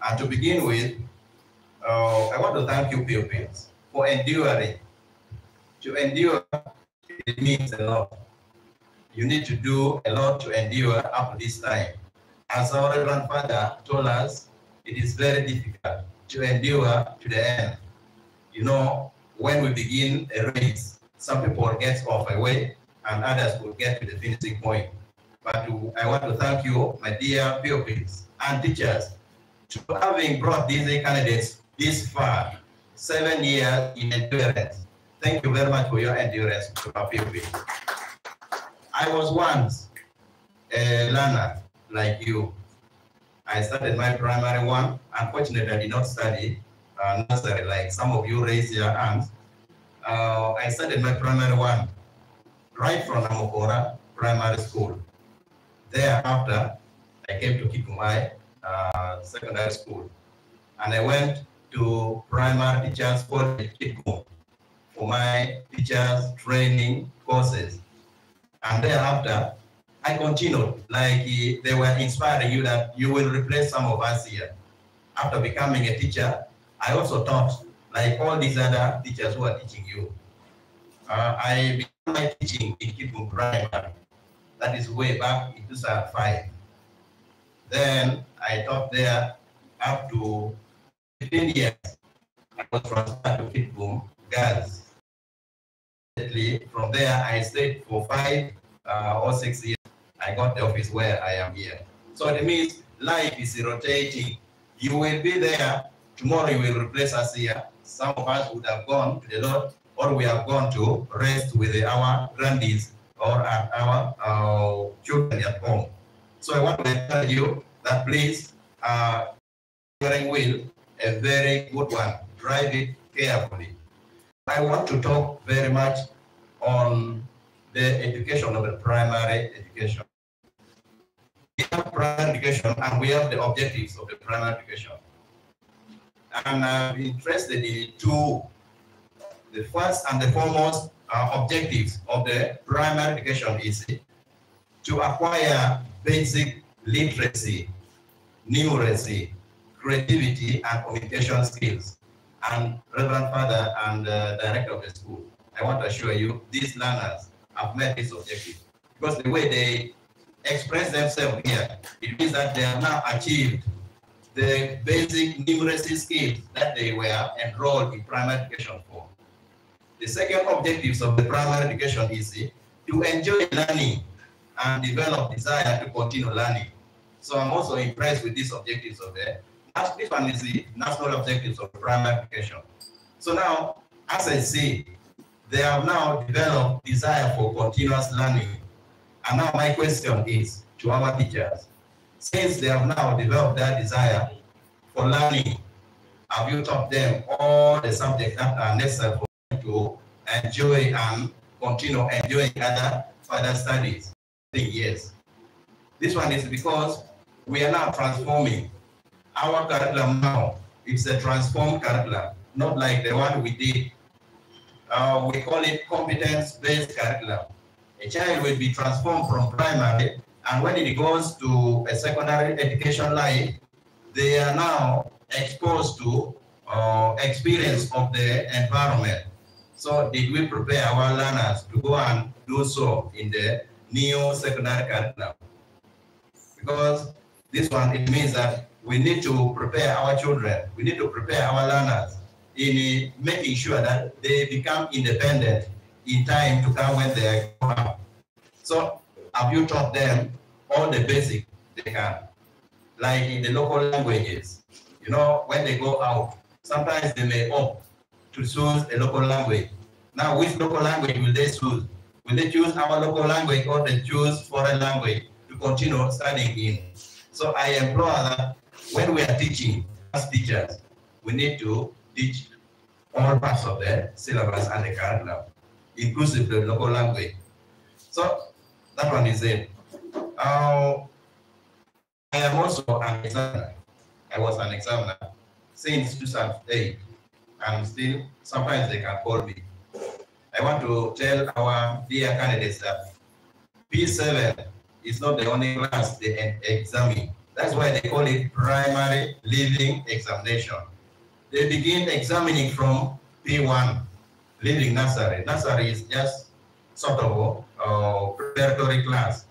And to begin with, I want to thank you pupils for enduring. To endure, it means a lot. You need to do a lot to endure up to this time. As our grandfather told us, it is very difficult to endure to the end. You know, when we begin a race, some people get off away and others will get to the finishing point. But I want to thank you, my dear pupils and teachers, to having brought these candidates this far, 7 years in endurance. Thank you very much for your endurance, pupils. I was once a learner like you. I started my primary one. Unfortunately, I did not study nursery like some of you raised your hands. I started my primary one right from Namokora Primary School. Thereafter, I came to Kikumai Secondary School, and I went to Primary Teachers College Kitgum for my teachers training courses. And thereafter, I continued, like they were inspiring you that you will replace some of us here. After becoming a teacher, I also taught, like all these other teachers who are teaching you. I began my teaching in Kitgum Primary. That is way back in 2005. Then I taught there up to 15 years. I was transferred to Kitgum Girls. From there, I stayed for 5 or 6 years. I got the office where I am here. So it means life is rotating. You will be there. Tomorrow you will replace us here. Some of us would have gone to the Lord, or we have gone to rest with our grandies or our children at home. So I want to encourage you that please, steering wheel, a very good one. Drive it carefully. I want to talk very much on the education of the primary education. We have primary education and we have the objectives of the primary education. And I'm interested in two. The first and the foremost objectives of the primary education is to acquire basic literacy, numeracy, creativity, and communication skills. And Reverend Father and Director of the school, I want to assure you, these learners have met this objective. Because the way they express themselves here, it means that they have now achieved the basic numeracy skills that they were enrolled in primary education for. The second objectives of the primary education is to enjoy learning and develop desire to continue learning. So I'm also impressed with these objectives of the this one is the national objectives of primary education. So now, as I say, they have now developed desire for continuous learning. And now my question is to our teachers, since they have now developed that desire for learning, have you taught them all the subjects that are necessary for them to enjoy and continue enjoying further studies? Yes. This one is because we are now transforming our curriculum now, it's a transformed curriculum, not like the one we did. We call it competence-based curriculum. A child will be transformed from primary, and when it goes to a secondary education life, they are now exposed to experience of the environment. So did we prepare our learners to go and do so in the new secondary curriculum? Because this one, it means that we need to prepare our children, we need to prepare our learners in making sure that they become independent in time to come when they grow up. So have you taught them all the basic they can? Like in the local languages, you know, when they go out, sometimes they may opt to choose a local language. Now, which local language will they choose? Will they choose our local language or they choose foreign language to continue studying in? So I implore that when we are teaching as teachers, we need to teach all parts of the syllabus and the curriculum, inclusive the local language. So that one is it. I am also an examiner. I was an examiner since 2008, and still sometimes they can call me. I want to tell our dear candidates that P7 is not the only class they examine. That's why they call it primary leaving examination. They begin examining from P1, leaving nursery. Nursery is just sort of a preparatory class.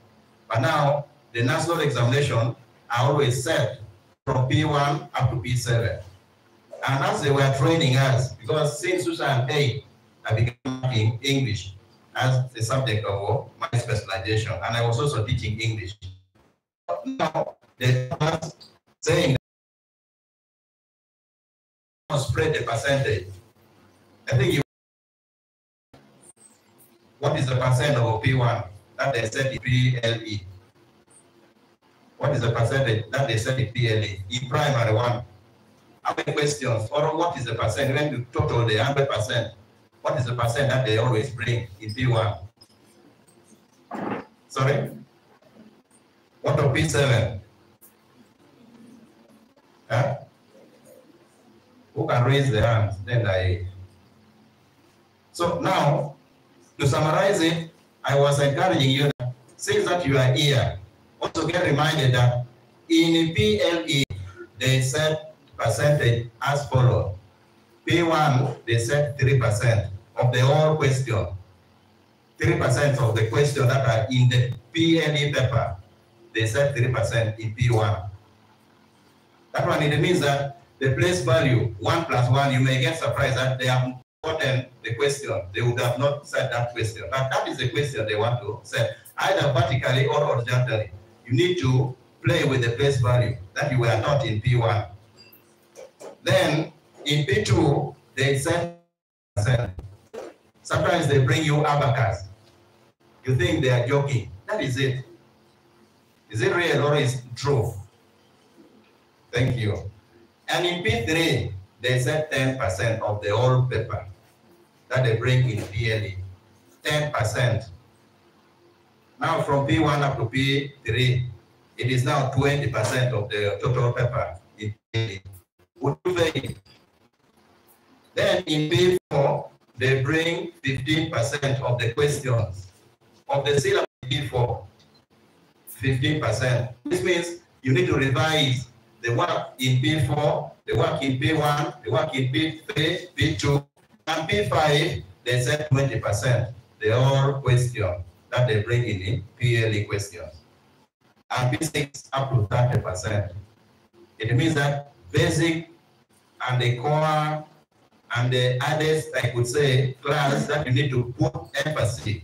But now the national examination are always set from P1 up to P7. And as they were training us, because since 2008, I began teaching English as the subject of my specialization, and I was also teaching English. Now, they are saying that spread the percentage. I think what is the percent of P1 that they set in PLE? What is the percentage that they set in PLE in primary one? How many questions, or what is the percent when you total the 100%? What is the percent that they always bring in P1? Sorry? What of P7? Huh? Who can raise their hands? Then So now, to summarize it, I was encouraging you that since that you are here, also get reminded that in PLE, they set percentage as follows. P1, they set 3% of the whole question. 3% of the question that are in the PLE paper, they set 3% in P1. That one, it means that the place value, 1 plus 1, you may get surprised that they have gotten the question. They would have not said that question. But that is the question they want to set, either vertically or horizontally. You need to play with the place value that you were not in P1. Then in P2, they set %. Sometimes they bring you abacus. You think they are joking. That is it. Is it real or is it true? Thank you. And in P3, they set 10% of the whole paper that they bring in PLE. 10%. Now from P1 up to P3, it is now 20% of the total paper in PLE. Would you pay? Then in P4, they bring 15% of the questions of the syllabus P4. 15%. This means you need to revise the work in P4, the work in P1, the work in P3, P2, and P5, they set 20%. The whole question that they bring in PLE questions. And P6 up to 30%. It means that basic and the core and the others, I could say, class that you need to put emphasis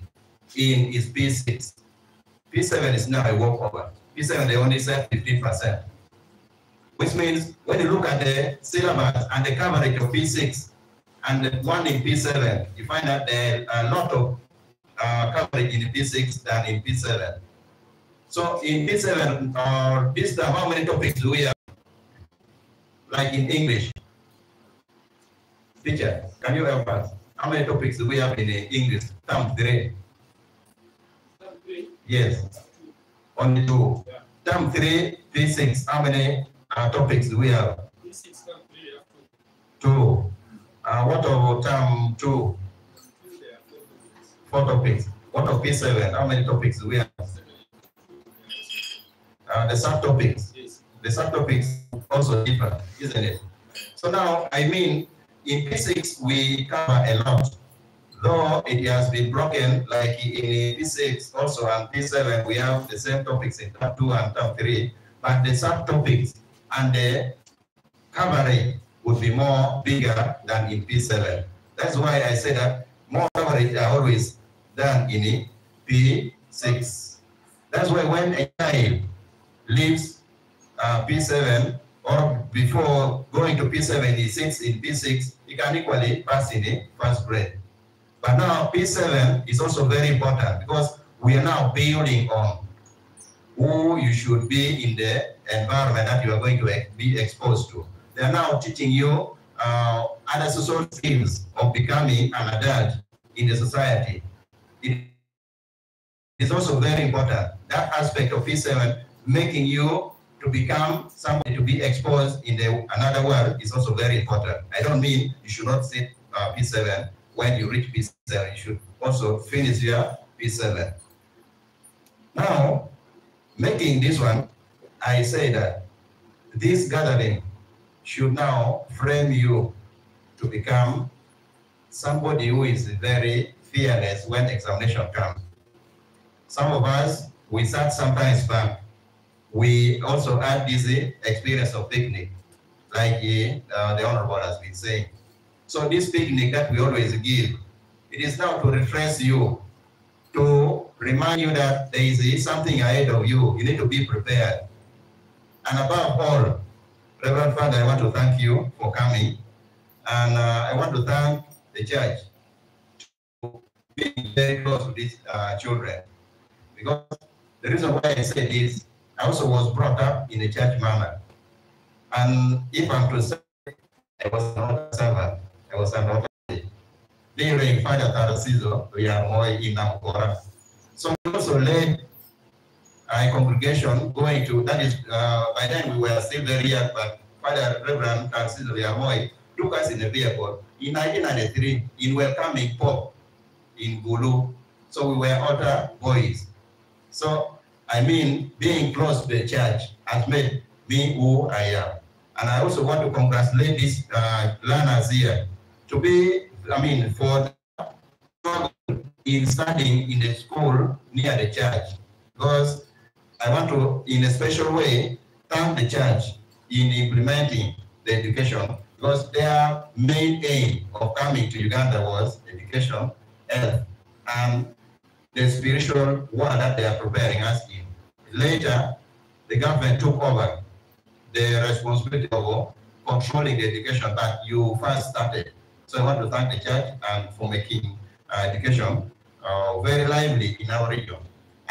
in is P6. P7 is now a walkover. P7, they only set 15%. Which means when you look at the syllabus and the coverage of P6 and the one in P7, you find that there are a lot of coverage in P6 than in P7. So in P7, this time, how many topics do we have? Like in English. Teacher, can you help us? How many topics do we have in English? Term 3. Yes. Only 2. Term 3, P6, how many topics do we have? Two. What of term 2? 4 topics. What of P7? How many topics do we have? The subtopics. The subtopics also different, isn't it? So now, I mean, in P6 we cover a lot, though it has been broken, like in P6 also and P7 we have the same topics in term 2 and term 3, but the subtopics and the coverage would be more bigger than in P7. That's why I say that more coverage are always done in P6. That's why when a child leaves P7 or before going to P7, he sits in P6, he can equally pass in the first grade. But now P7 is also very important because we are now building on who you should be in the environment that you are going to be exposed to. They are now teaching you other social skills of becoming an adult in the society. It is also very important. That aspect of P7, making you to become somebody to be exposed in another world, is also very important. I don't mean you should not sit P7. When you reach P7, you should also finish your P7. Now, making this one, I say that this gathering should now frame you to become somebody who is very fearless when examination comes. Some of us, we sat sometimes back. We also had this experience of picnic, like the Honorable has been saying. So this picnic that we always give, it is now to refresh you, to remind you that there is something ahead of you. You need to be prepared. And above all, Reverend Father, I want to thank you for coming. And I want to thank the church for being very close to these children. Because the reason why I say this, I also was brought up in a church manner. And if I'm to say, I was not a servant, I was an officer. During Father Tarasizo, we are more in Namukora. So we also led a congregation going to, that is, by then we were still very young, but Father Reverend Tarasizo Yamoy took us in a vehicle in 1993 in welcoming Pope in Gulu. So we were altar boys. So, I mean, being close to the church has made me who I am. And I also want to congratulate these learners here to be, I mean, for in studying in the school near the church. Because I want to, in a special way, thank the church in implementing the education, because their main aim of coming to Uganda was education, health, and the spiritual world that they are preparing us in. Later, the government took over the responsibility of controlling the education that you first started. So I want to thank the church and for making education very lively in our region.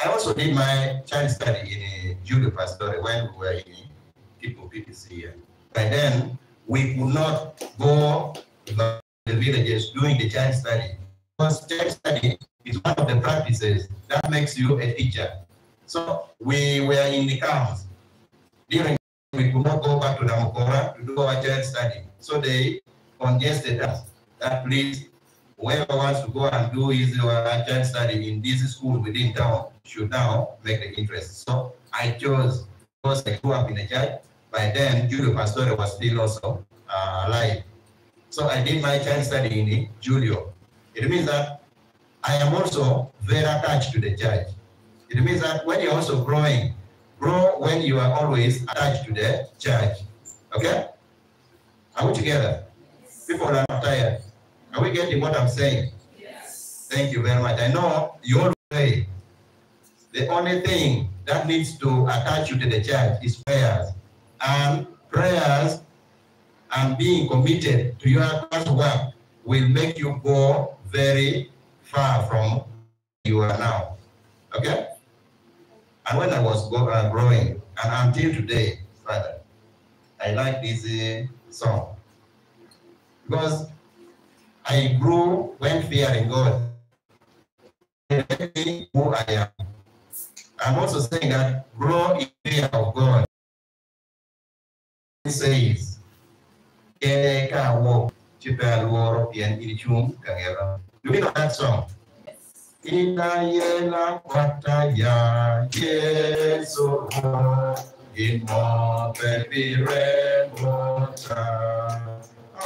I also did my child study in Judo Pastor when we were in PPC here. By then, we could not go to the villages doing the child study, because child study is one of the practices that makes you a teacher. So we were in the camps. During we could not go back to Namukora to do our child study. So they congested us that please, whoever wants to go and do his child study in this school within town should now make the interest. So I chose, because I grew up in a church. By then, Julio Pastore was still also alive. So I did my child study in Julio. It means that I am also very attached to the church. It means that when you're also growing, grow when you are always attached to the church. Okay? Are we together? Yes. People are not tired. Are we getting what I'm saying? Yes. Thank you very much. I know you all say the only thing that needs to attach you to the church is prayers. And prayers and being committed to your work will make you go very far from where you are now. Okay? And when I was growing, and until today, Father, I like this song. Because I grew when fearing God. Who I am. I'm also saying that grow in fear of God. says, Eka wo chipa luoro pien ilichum kagera. Do you know that song? Ina yela kwataya Yesu imo pepire mota.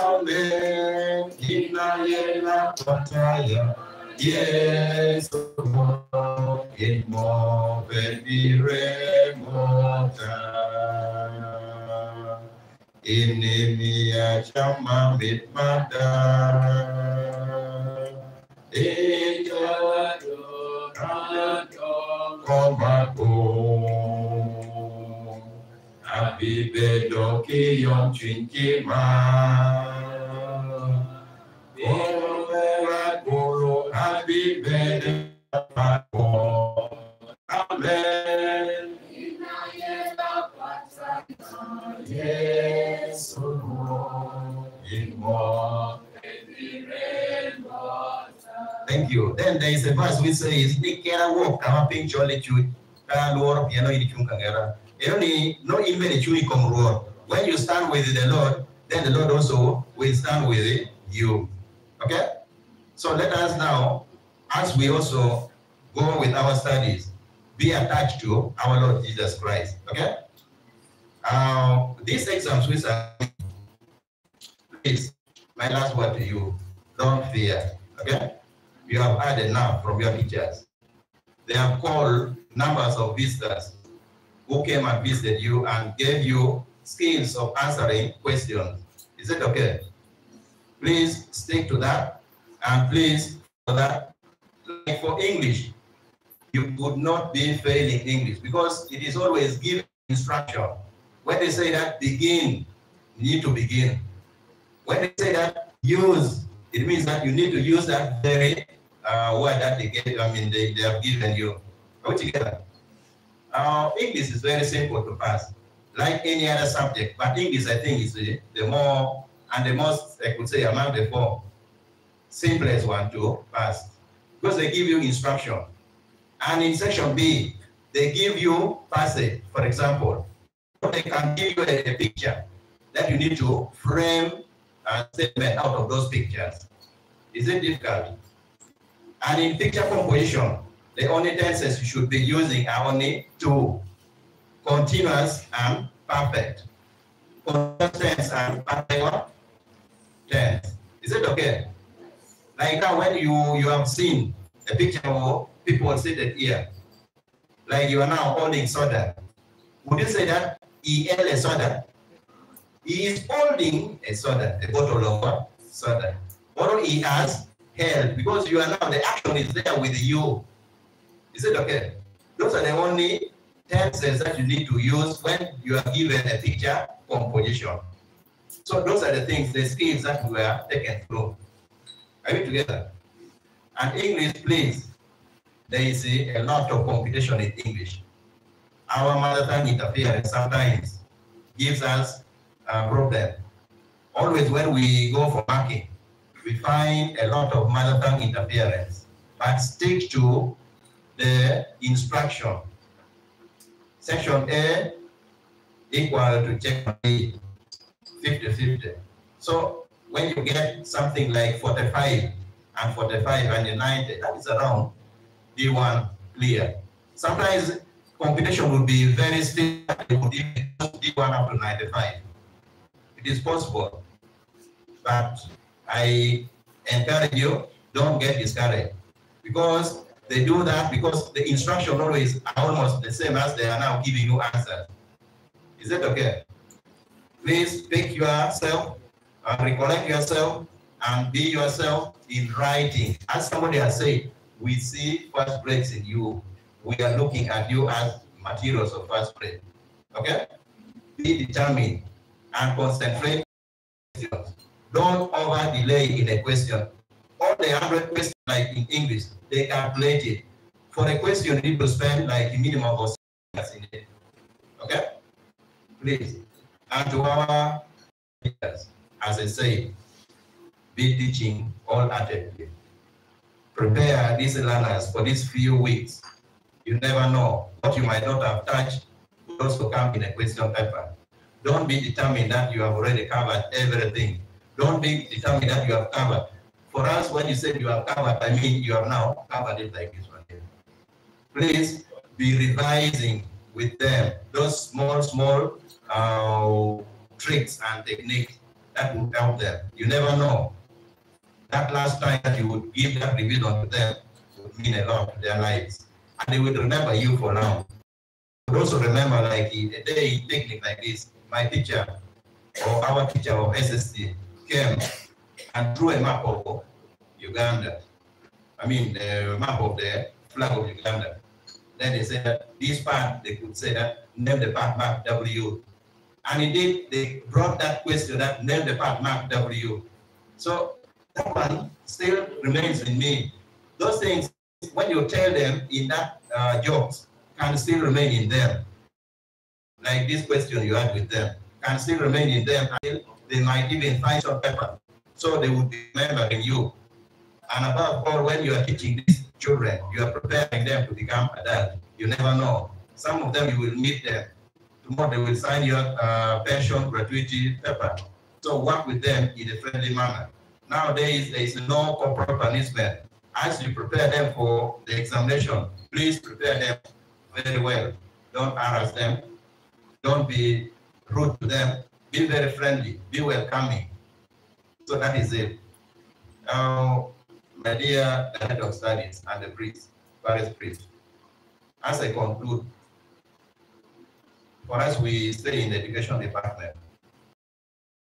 Amen. Ina yela kwataya Yesu imo pepire mota. Inemia chama mitmada. Happy birthday, young chinky man. Happy birthday, amen. Yes, thank you. Then there is a verse which says, walk, I'm pink jolly chute, Lord, piano in Kangera. Only no even a chuni come road. When you stand with the Lord, then the Lord also will stand with you. Okay? So let us now, as we also go with our studies, be attached to our Lord Jesus Christ. Okay? These exams which are, please, my last word to you, don't fear. Okay? You have heard enough from your teachers. They have called numbers of visitors who came and visited you and gave you skills of answering questions. Is it okay? Please stick to that, and please for that. Like for English, you would not be failing English because it is always given instruction. When they say that begin, you need to begin. When they say that use, it means that you need to use that very word that they gave. I mean, they have given you. Go together. English is very simple to pass, like any other subject. But English, I think, is the more and the most, I could say, among the four simplest one to pass, because they give you instruction. And in section B, they give you passage. For example, they can give you a picture that you need to frame a statement out of those pictures. Is it difficult? And in picture composition, the only tenses you should be using are only two: continuous and perfect. Continuous tense and perfect tense. Is it okay? Like now, when you have seen a picture of people seated here, like you are now holding soda, would you say that he held a soda? He is holding a soda, a bottle of soda. What he has held, because you are now, the action is there with you. Is it okay? Those are the only tenses that you need to use when you are given a picture composition. So those are the things, the skills that we are taken through. Are we together? And English, please, there is a lot of competition in English. Our mother tongue interference sometimes gives us a problem. Always when we go for marking, we find a lot of mother tongue interference. But stick to the instruction. Section A equal to section B, 50-50. So when you get something like 45 and 45 and 90, that is around D1 clear. Sometimes computation would be very still, it would even D1 up to 95. It is possible, but I encourage you, don't get discouraged, because they do that because the instruction always are almost the same as they are now giving you answers. Is that okay? Please pick yourself, recollect yourself, and be yourself in writing. As somebody has said, we see first grades in you. We are looking at you as materials of first grade. Okay? Be determined and concentrate. Don't over delay in a question. All the 100 questions, like in English, they calculate it. For a question, you need to spend like a minimum of 6 minutes in it. Okay? Please. And to our teachers, as I say, be teaching wholeheartedly. Prepare these learners for these few weeks. You never know what you might not have touched will also come in a question paper. Don't be determined that you have already covered everything. Don't be determined that you have covered. For us, when you say you have covered, I mean you have now covered it like this one here. Please be revising with them those small tricks and techniques that will help them. You never know. That last time that you would give that revision to them would mean a lot to their lives. And they will remember you for now. But also remember, like a day technique like this, my teacher or our teacher of SST came and drew a map of Uganda. I mean, the map of the flag of Uganda. Then they said that this part, they could say that, name the part map W. And indeed, they brought that question that name the part map W. So that one still remains in me. Those things, when you tell them in that jokes, can still remain in them. Like this question you had with them, can still remain in them until they might even find some paper. So they will be remembering you. And above all, when you are teaching these children, you are preparing them to become adults. You never know. Some of them, you will meet them. Tomorrow they will sign your pension gratuity paper. So work with them in a friendly manner. Nowadays, there is no corporal punishment. As you prepare them for the examination, please prepare them very well. Don't harass them. Don't be rude to them. Be very friendly. Be welcoming. So that is it. My dear head of studies and the priest, parish priest, as I conclude, for us, we stay in the education department.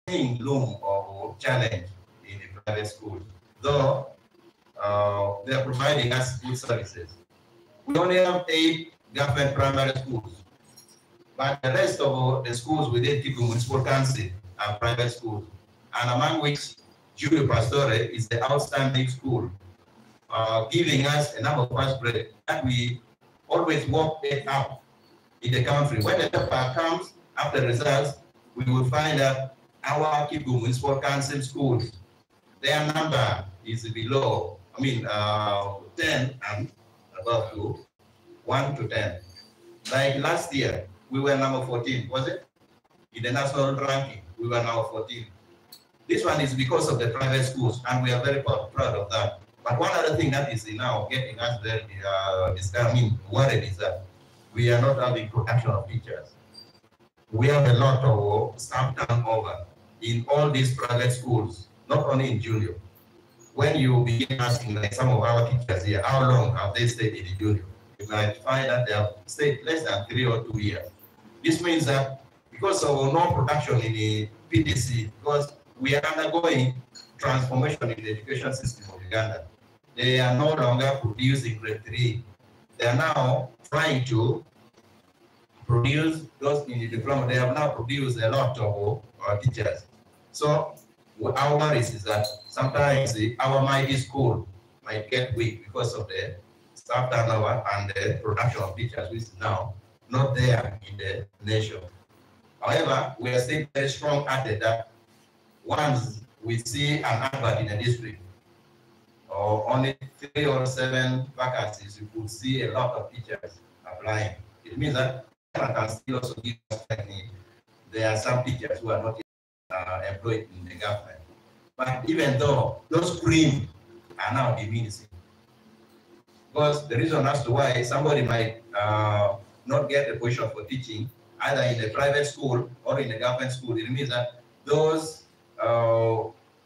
In gloom or challenge in the private schools, though they are providing us good services. We only have 8 government primary schools, but the rest of the schools within Kivu Municipal Council are private schools, and among which Julio Pastore is the outstanding school, giving us a number of first grade that we always work it up in the country. When the paper comes after results, we will find that our Kivu Municipal Council schools, their number is below, 10 and above to 1 to 10. Like last year, we were number 14, was it? In the national ranking, we were number 14. This one is because of the private schools, and we are very proud of that. But one other thing that is now getting us very worried is that we are not having production of teachers. We have a lot of staff turnover in all these private schools, not only in Julio. When you begin asking like some of our teachers here, how long have they stayed in Julio? You might find that they have stayed less than 3 or 2 years. This means that because of no production in the PDC, because we are undergoing transformation in the education system of Uganda, they are no longer producing grade 3. They are now trying to produce those in the diploma. They have now produced a lot of teachers. So our worries is that sometimes our mighty school might get weak because of the staff turnover and the production of teachers, which is now not there in the nation. However, we are still very strong at it that once we see an advert in a district, or only 3 or 7 vacancies, you could see a lot of teachers applying. It means that can still also give us training. There are some teachers who are not employed in the government. But even though those cream are now diminishing, because the reason as to why somebody might not get a position for teaching, either in the private school or in the government school, it means that those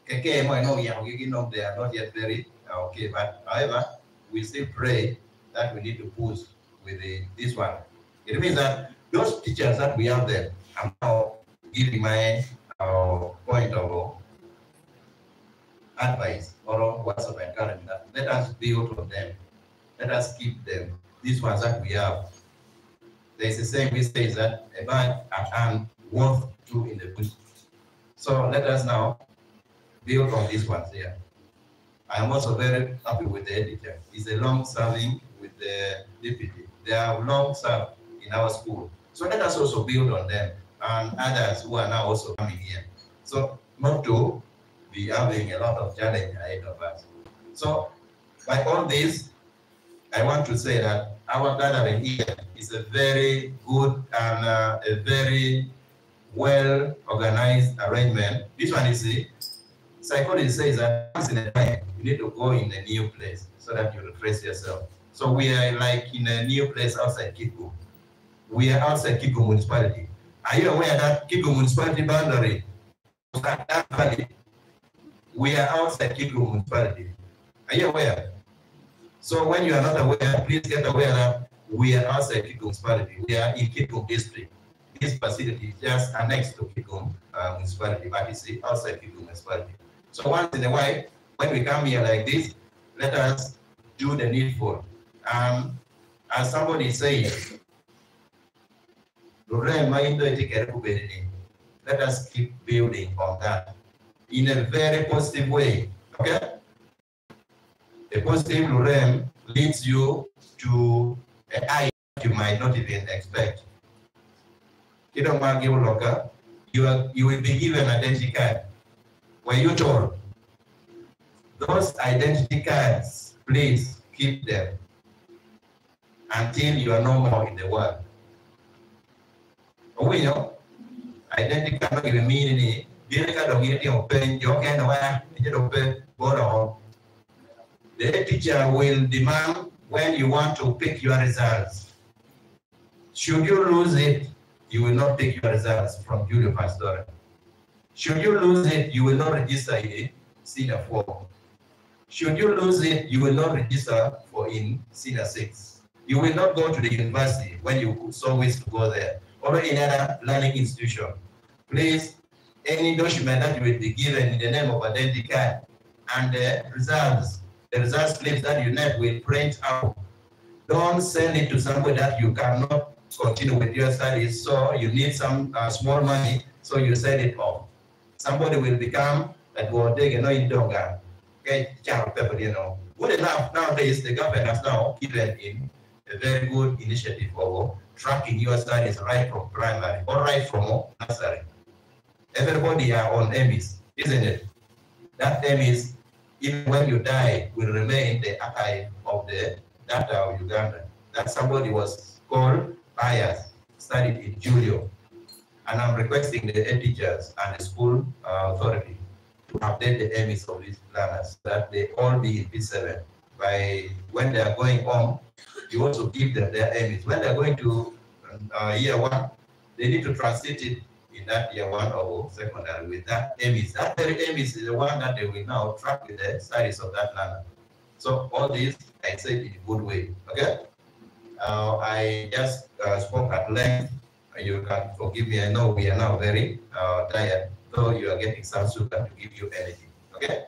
they are not yet very okay. But however, we still pray that we need to push with this one. It means that those teachers that we have there, I'm now giving my point of advice or words of encouragement that let us build on them. Let us keep them. These ones that we have. There is a saying which says that a bird at hand worth 2 in the bush. So let us now build on these ones here. I am also very happy with the editor. He's a long serving with the deputy. They are long served in our school. So let us also build on them and others who are now also coming here. So not to be having a lot of challenge ahead of us. So by all this, I want to say that our gathering here is a very good and a very well-organized arrangement. This one is the psychology says that once in a time, you need to go in a new place so that you refresh yourself. So we are like in a new place outside Kiku. We are outside Kiku municipality. Are you aware that Kiku municipality boundary, that valley, we are outside Kiku municipality? Are you aware? So when you are not aware, please get aware that we are outside Kiku municipality. We are in Kiku district. This facility is just annexed to Kiku municipality, but it's outside Kiku municipality. So once in a while, when we come here like this, let us do the needful. As somebody says, let us keep building on that in a very positive way. Okay? A positive Lorem leads you to an eye you might not even expect. You will be given an identity card. Were you told? Those identity cards, please keep them until you are no more in the world. We know identity card doesn't mean any. The teacher will demand when you want to pick your results. Should you lose it, you will not pick your results from Julio Pastor. Should you lose it, you will not register in Senior 4. Should you lose it, you will not register for in Senior 6. You will not go to the university when you so wish to go there, or any other learning institution. Please, any document that you will be given in the name of identity card and the results slips that you net will print out. Don't send it to somebody that you cannot continue with your studies, so you need some small money, so you send it off. Somebody will become that will take a no dogger. Okay, child paper, you know. Good enough nowadays, the government has now given in a very good initiative for tracking your studies right from primary or right from nursery. Everybody are on EMIS, isn't it? That EMIS, even when you die, will remain the archive of the data of Uganda. That somebody was called Bias, studied in Julio. And I'm requesting the head teachers and the school authority to update the EMIS of these learners, that they all be in P7. By when they are going home, you also give them their EMIS. When they're going to year 1, they need to translate it in that year 1 or secondary with that EMIS. That very EMIS is the one that they will now track with the studies of that learner. So all this, I said in a good way, okay? I just spoke at length. You can forgive me. I know we are now very tired, so you are getting some sugar to give you energy, okay?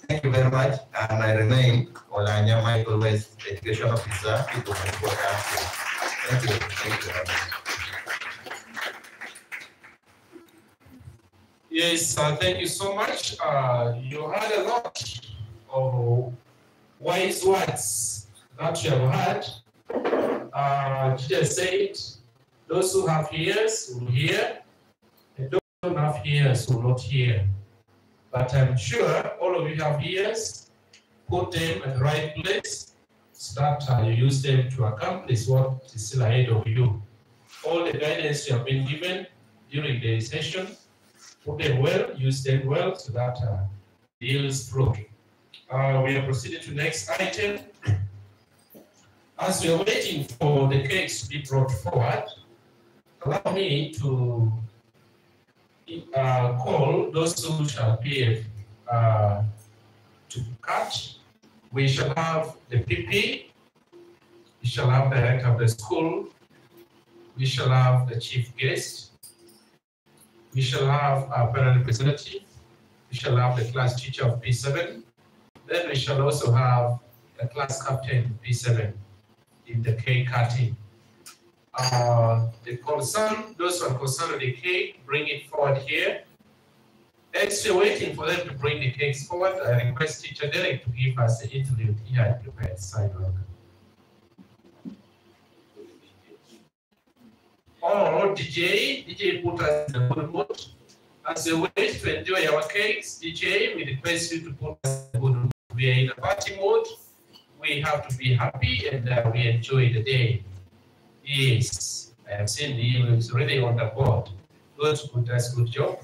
Thank you very much, and I remain Olanya Michael West, Education Officer. Thank you. Thank you very much. Yes, thank you so much. You had a lot of wise words that you have heard. Jesus said, those who have ears will hear, and those who don't have ears will not hear. But I'm sure all of you have ears, put them at the right place, so that you use them to accomplish what is still ahead of you. All the guidance you have been given during the session, put them well, use them well, so that it yields fruit. We are proceeding to the next item. As we are waiting for the cakes to be brought forward, allow me to call those who shall be to cut. We shall have the PP, we shall have the director of the school, we shall have the chief guest, we shall have our parent representative, we shall have the class teacher of P7, then we shall also have the class captain of P7 in the cake cutting. Those who are concerned with the cake, bring it forward here. As we're waiting for them to bring the cakes forward, I request Teacher Derek to give us the interlude he had prepared. Sidewalk. Oh, DJ put us in a good mood. As we wait to enjoy our cakes, DJ, we request you to put us in a good mood. We are in a party mode. We have to be happy and we enjoy the day. Yes, I have seen he is already on the board. Good, that's good job.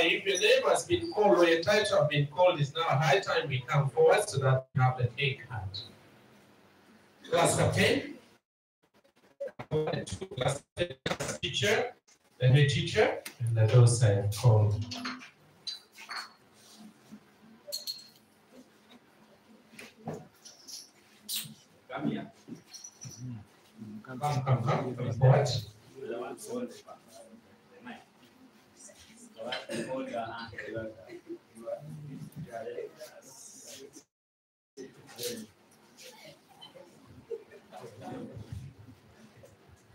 If your name has been called or your title has been called, it's now high time we come forward so that we have the cake cut. Class captain, class teacher, the head teacher, and those called. Come here. Come forward. Hold your hand.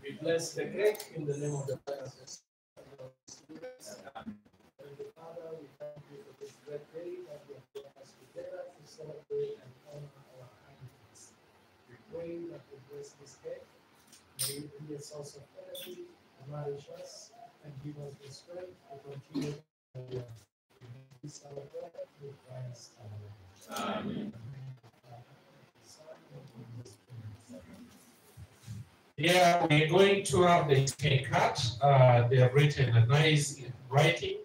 We bless the cake in the name of the Father. And the Father, we thank you for this great day that you have brought us together to celebrate and honor our kindness. We pray that you bless this cake. May it be a source of energy, nourish us, and give us the strength to continue to this our prayer through Christ our Lord. Amen. Yeah, we're going to have the cake cut. They have written a nice writing,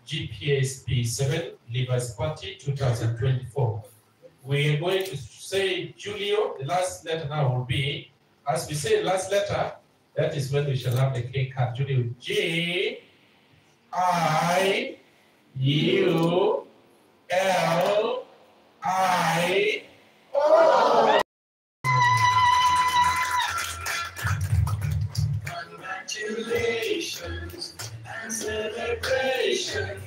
GPSP 7, Leavers Party 2024. We're going to say Julio, the last letter now will be, as we say last letter, that is when we shall have the cake cut. Julio, J, I, U, L, I, O. Congratulations and celebrations.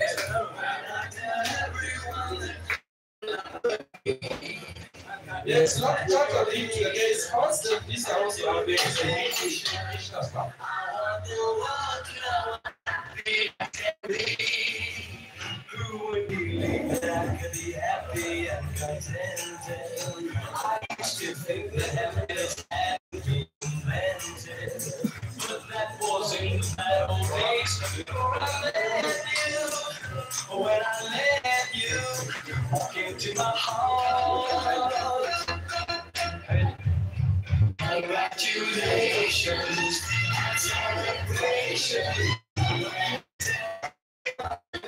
Yes, not of it to the day's house, this house will be a I used to think that happiness had been invented, but that was in the bad old days before I met you. When I met you, walk into my heart. Congratulations and celebrations.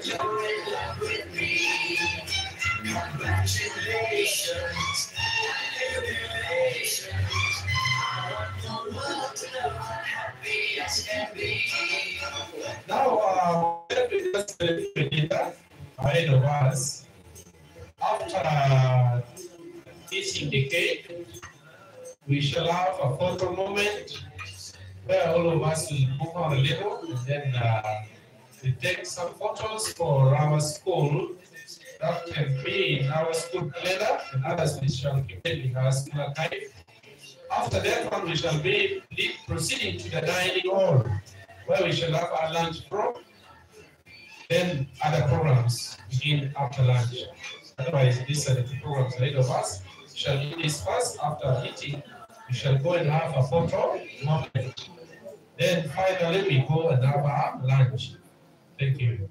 You're in love with me. Congratulations and jubilations. I want the world to know how happy as can be. Now, just ahead of us, after eating the cake, we shall have a photo moment where all of us will move on a little and then we take some photos for our school that can be in our school calendar, and others we shall keep it in our school archive. After that one, we shall be proceeding to the dining hall where we shall have our lunch from. Then other programs begin after lunch. Otherwise, these are the two programs ahead of us. We shall do this first. After eating, we shall go and have a photo moment. Then finally, we go and have our lunch. Thank you.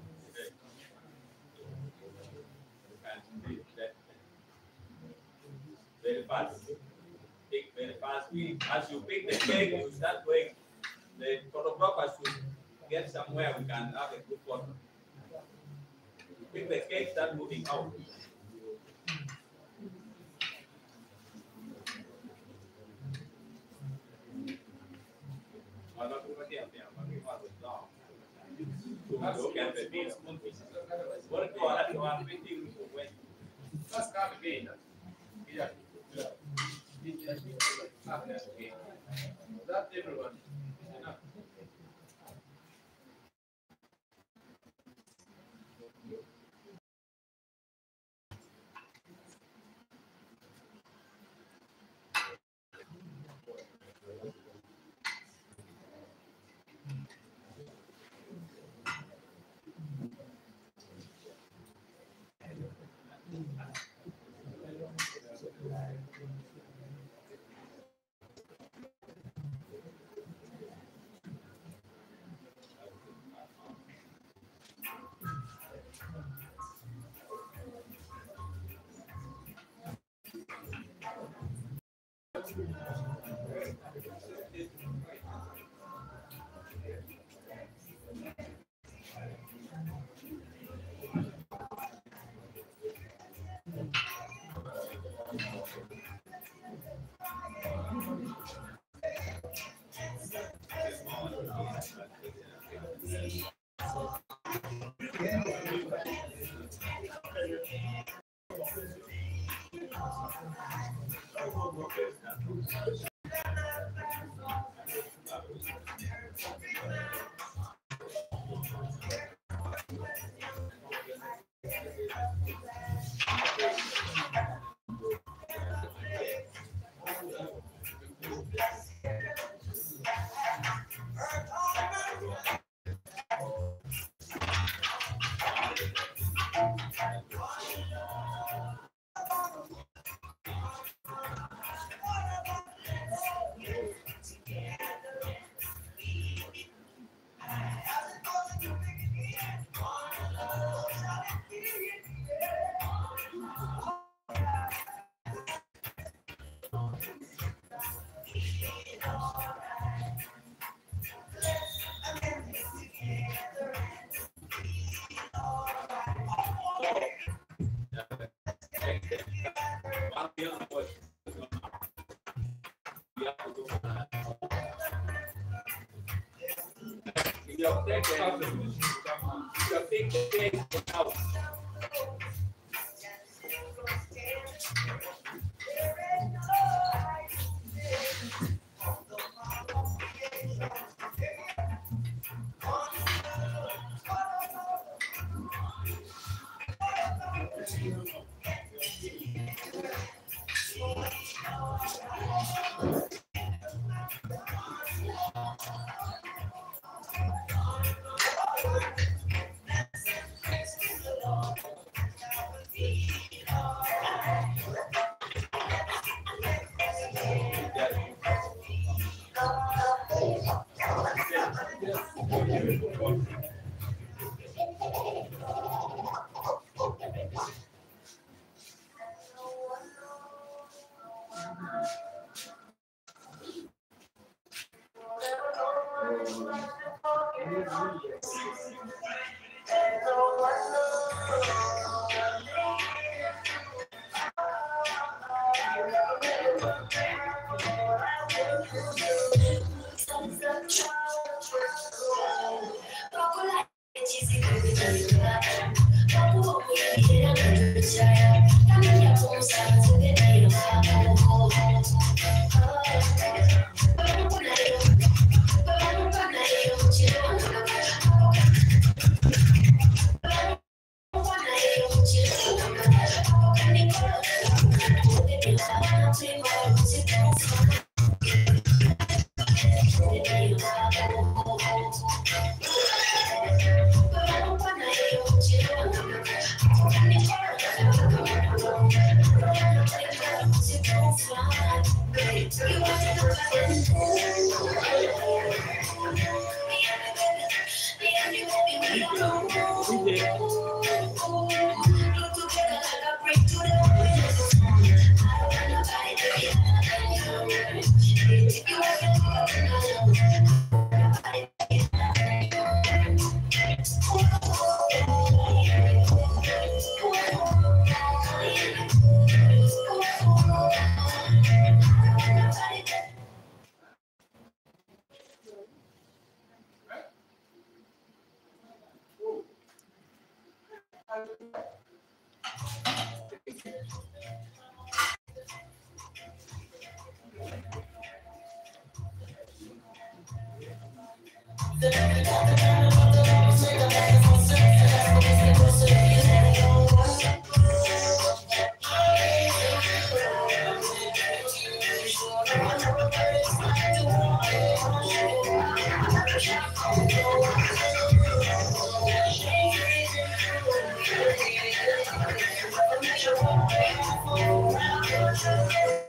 Very fast. Pick very fast. As you pick the cake, you start going. The photographers should get somewhere we can have a good photo. Pick the cake, start moving out. That everyone. Thank you.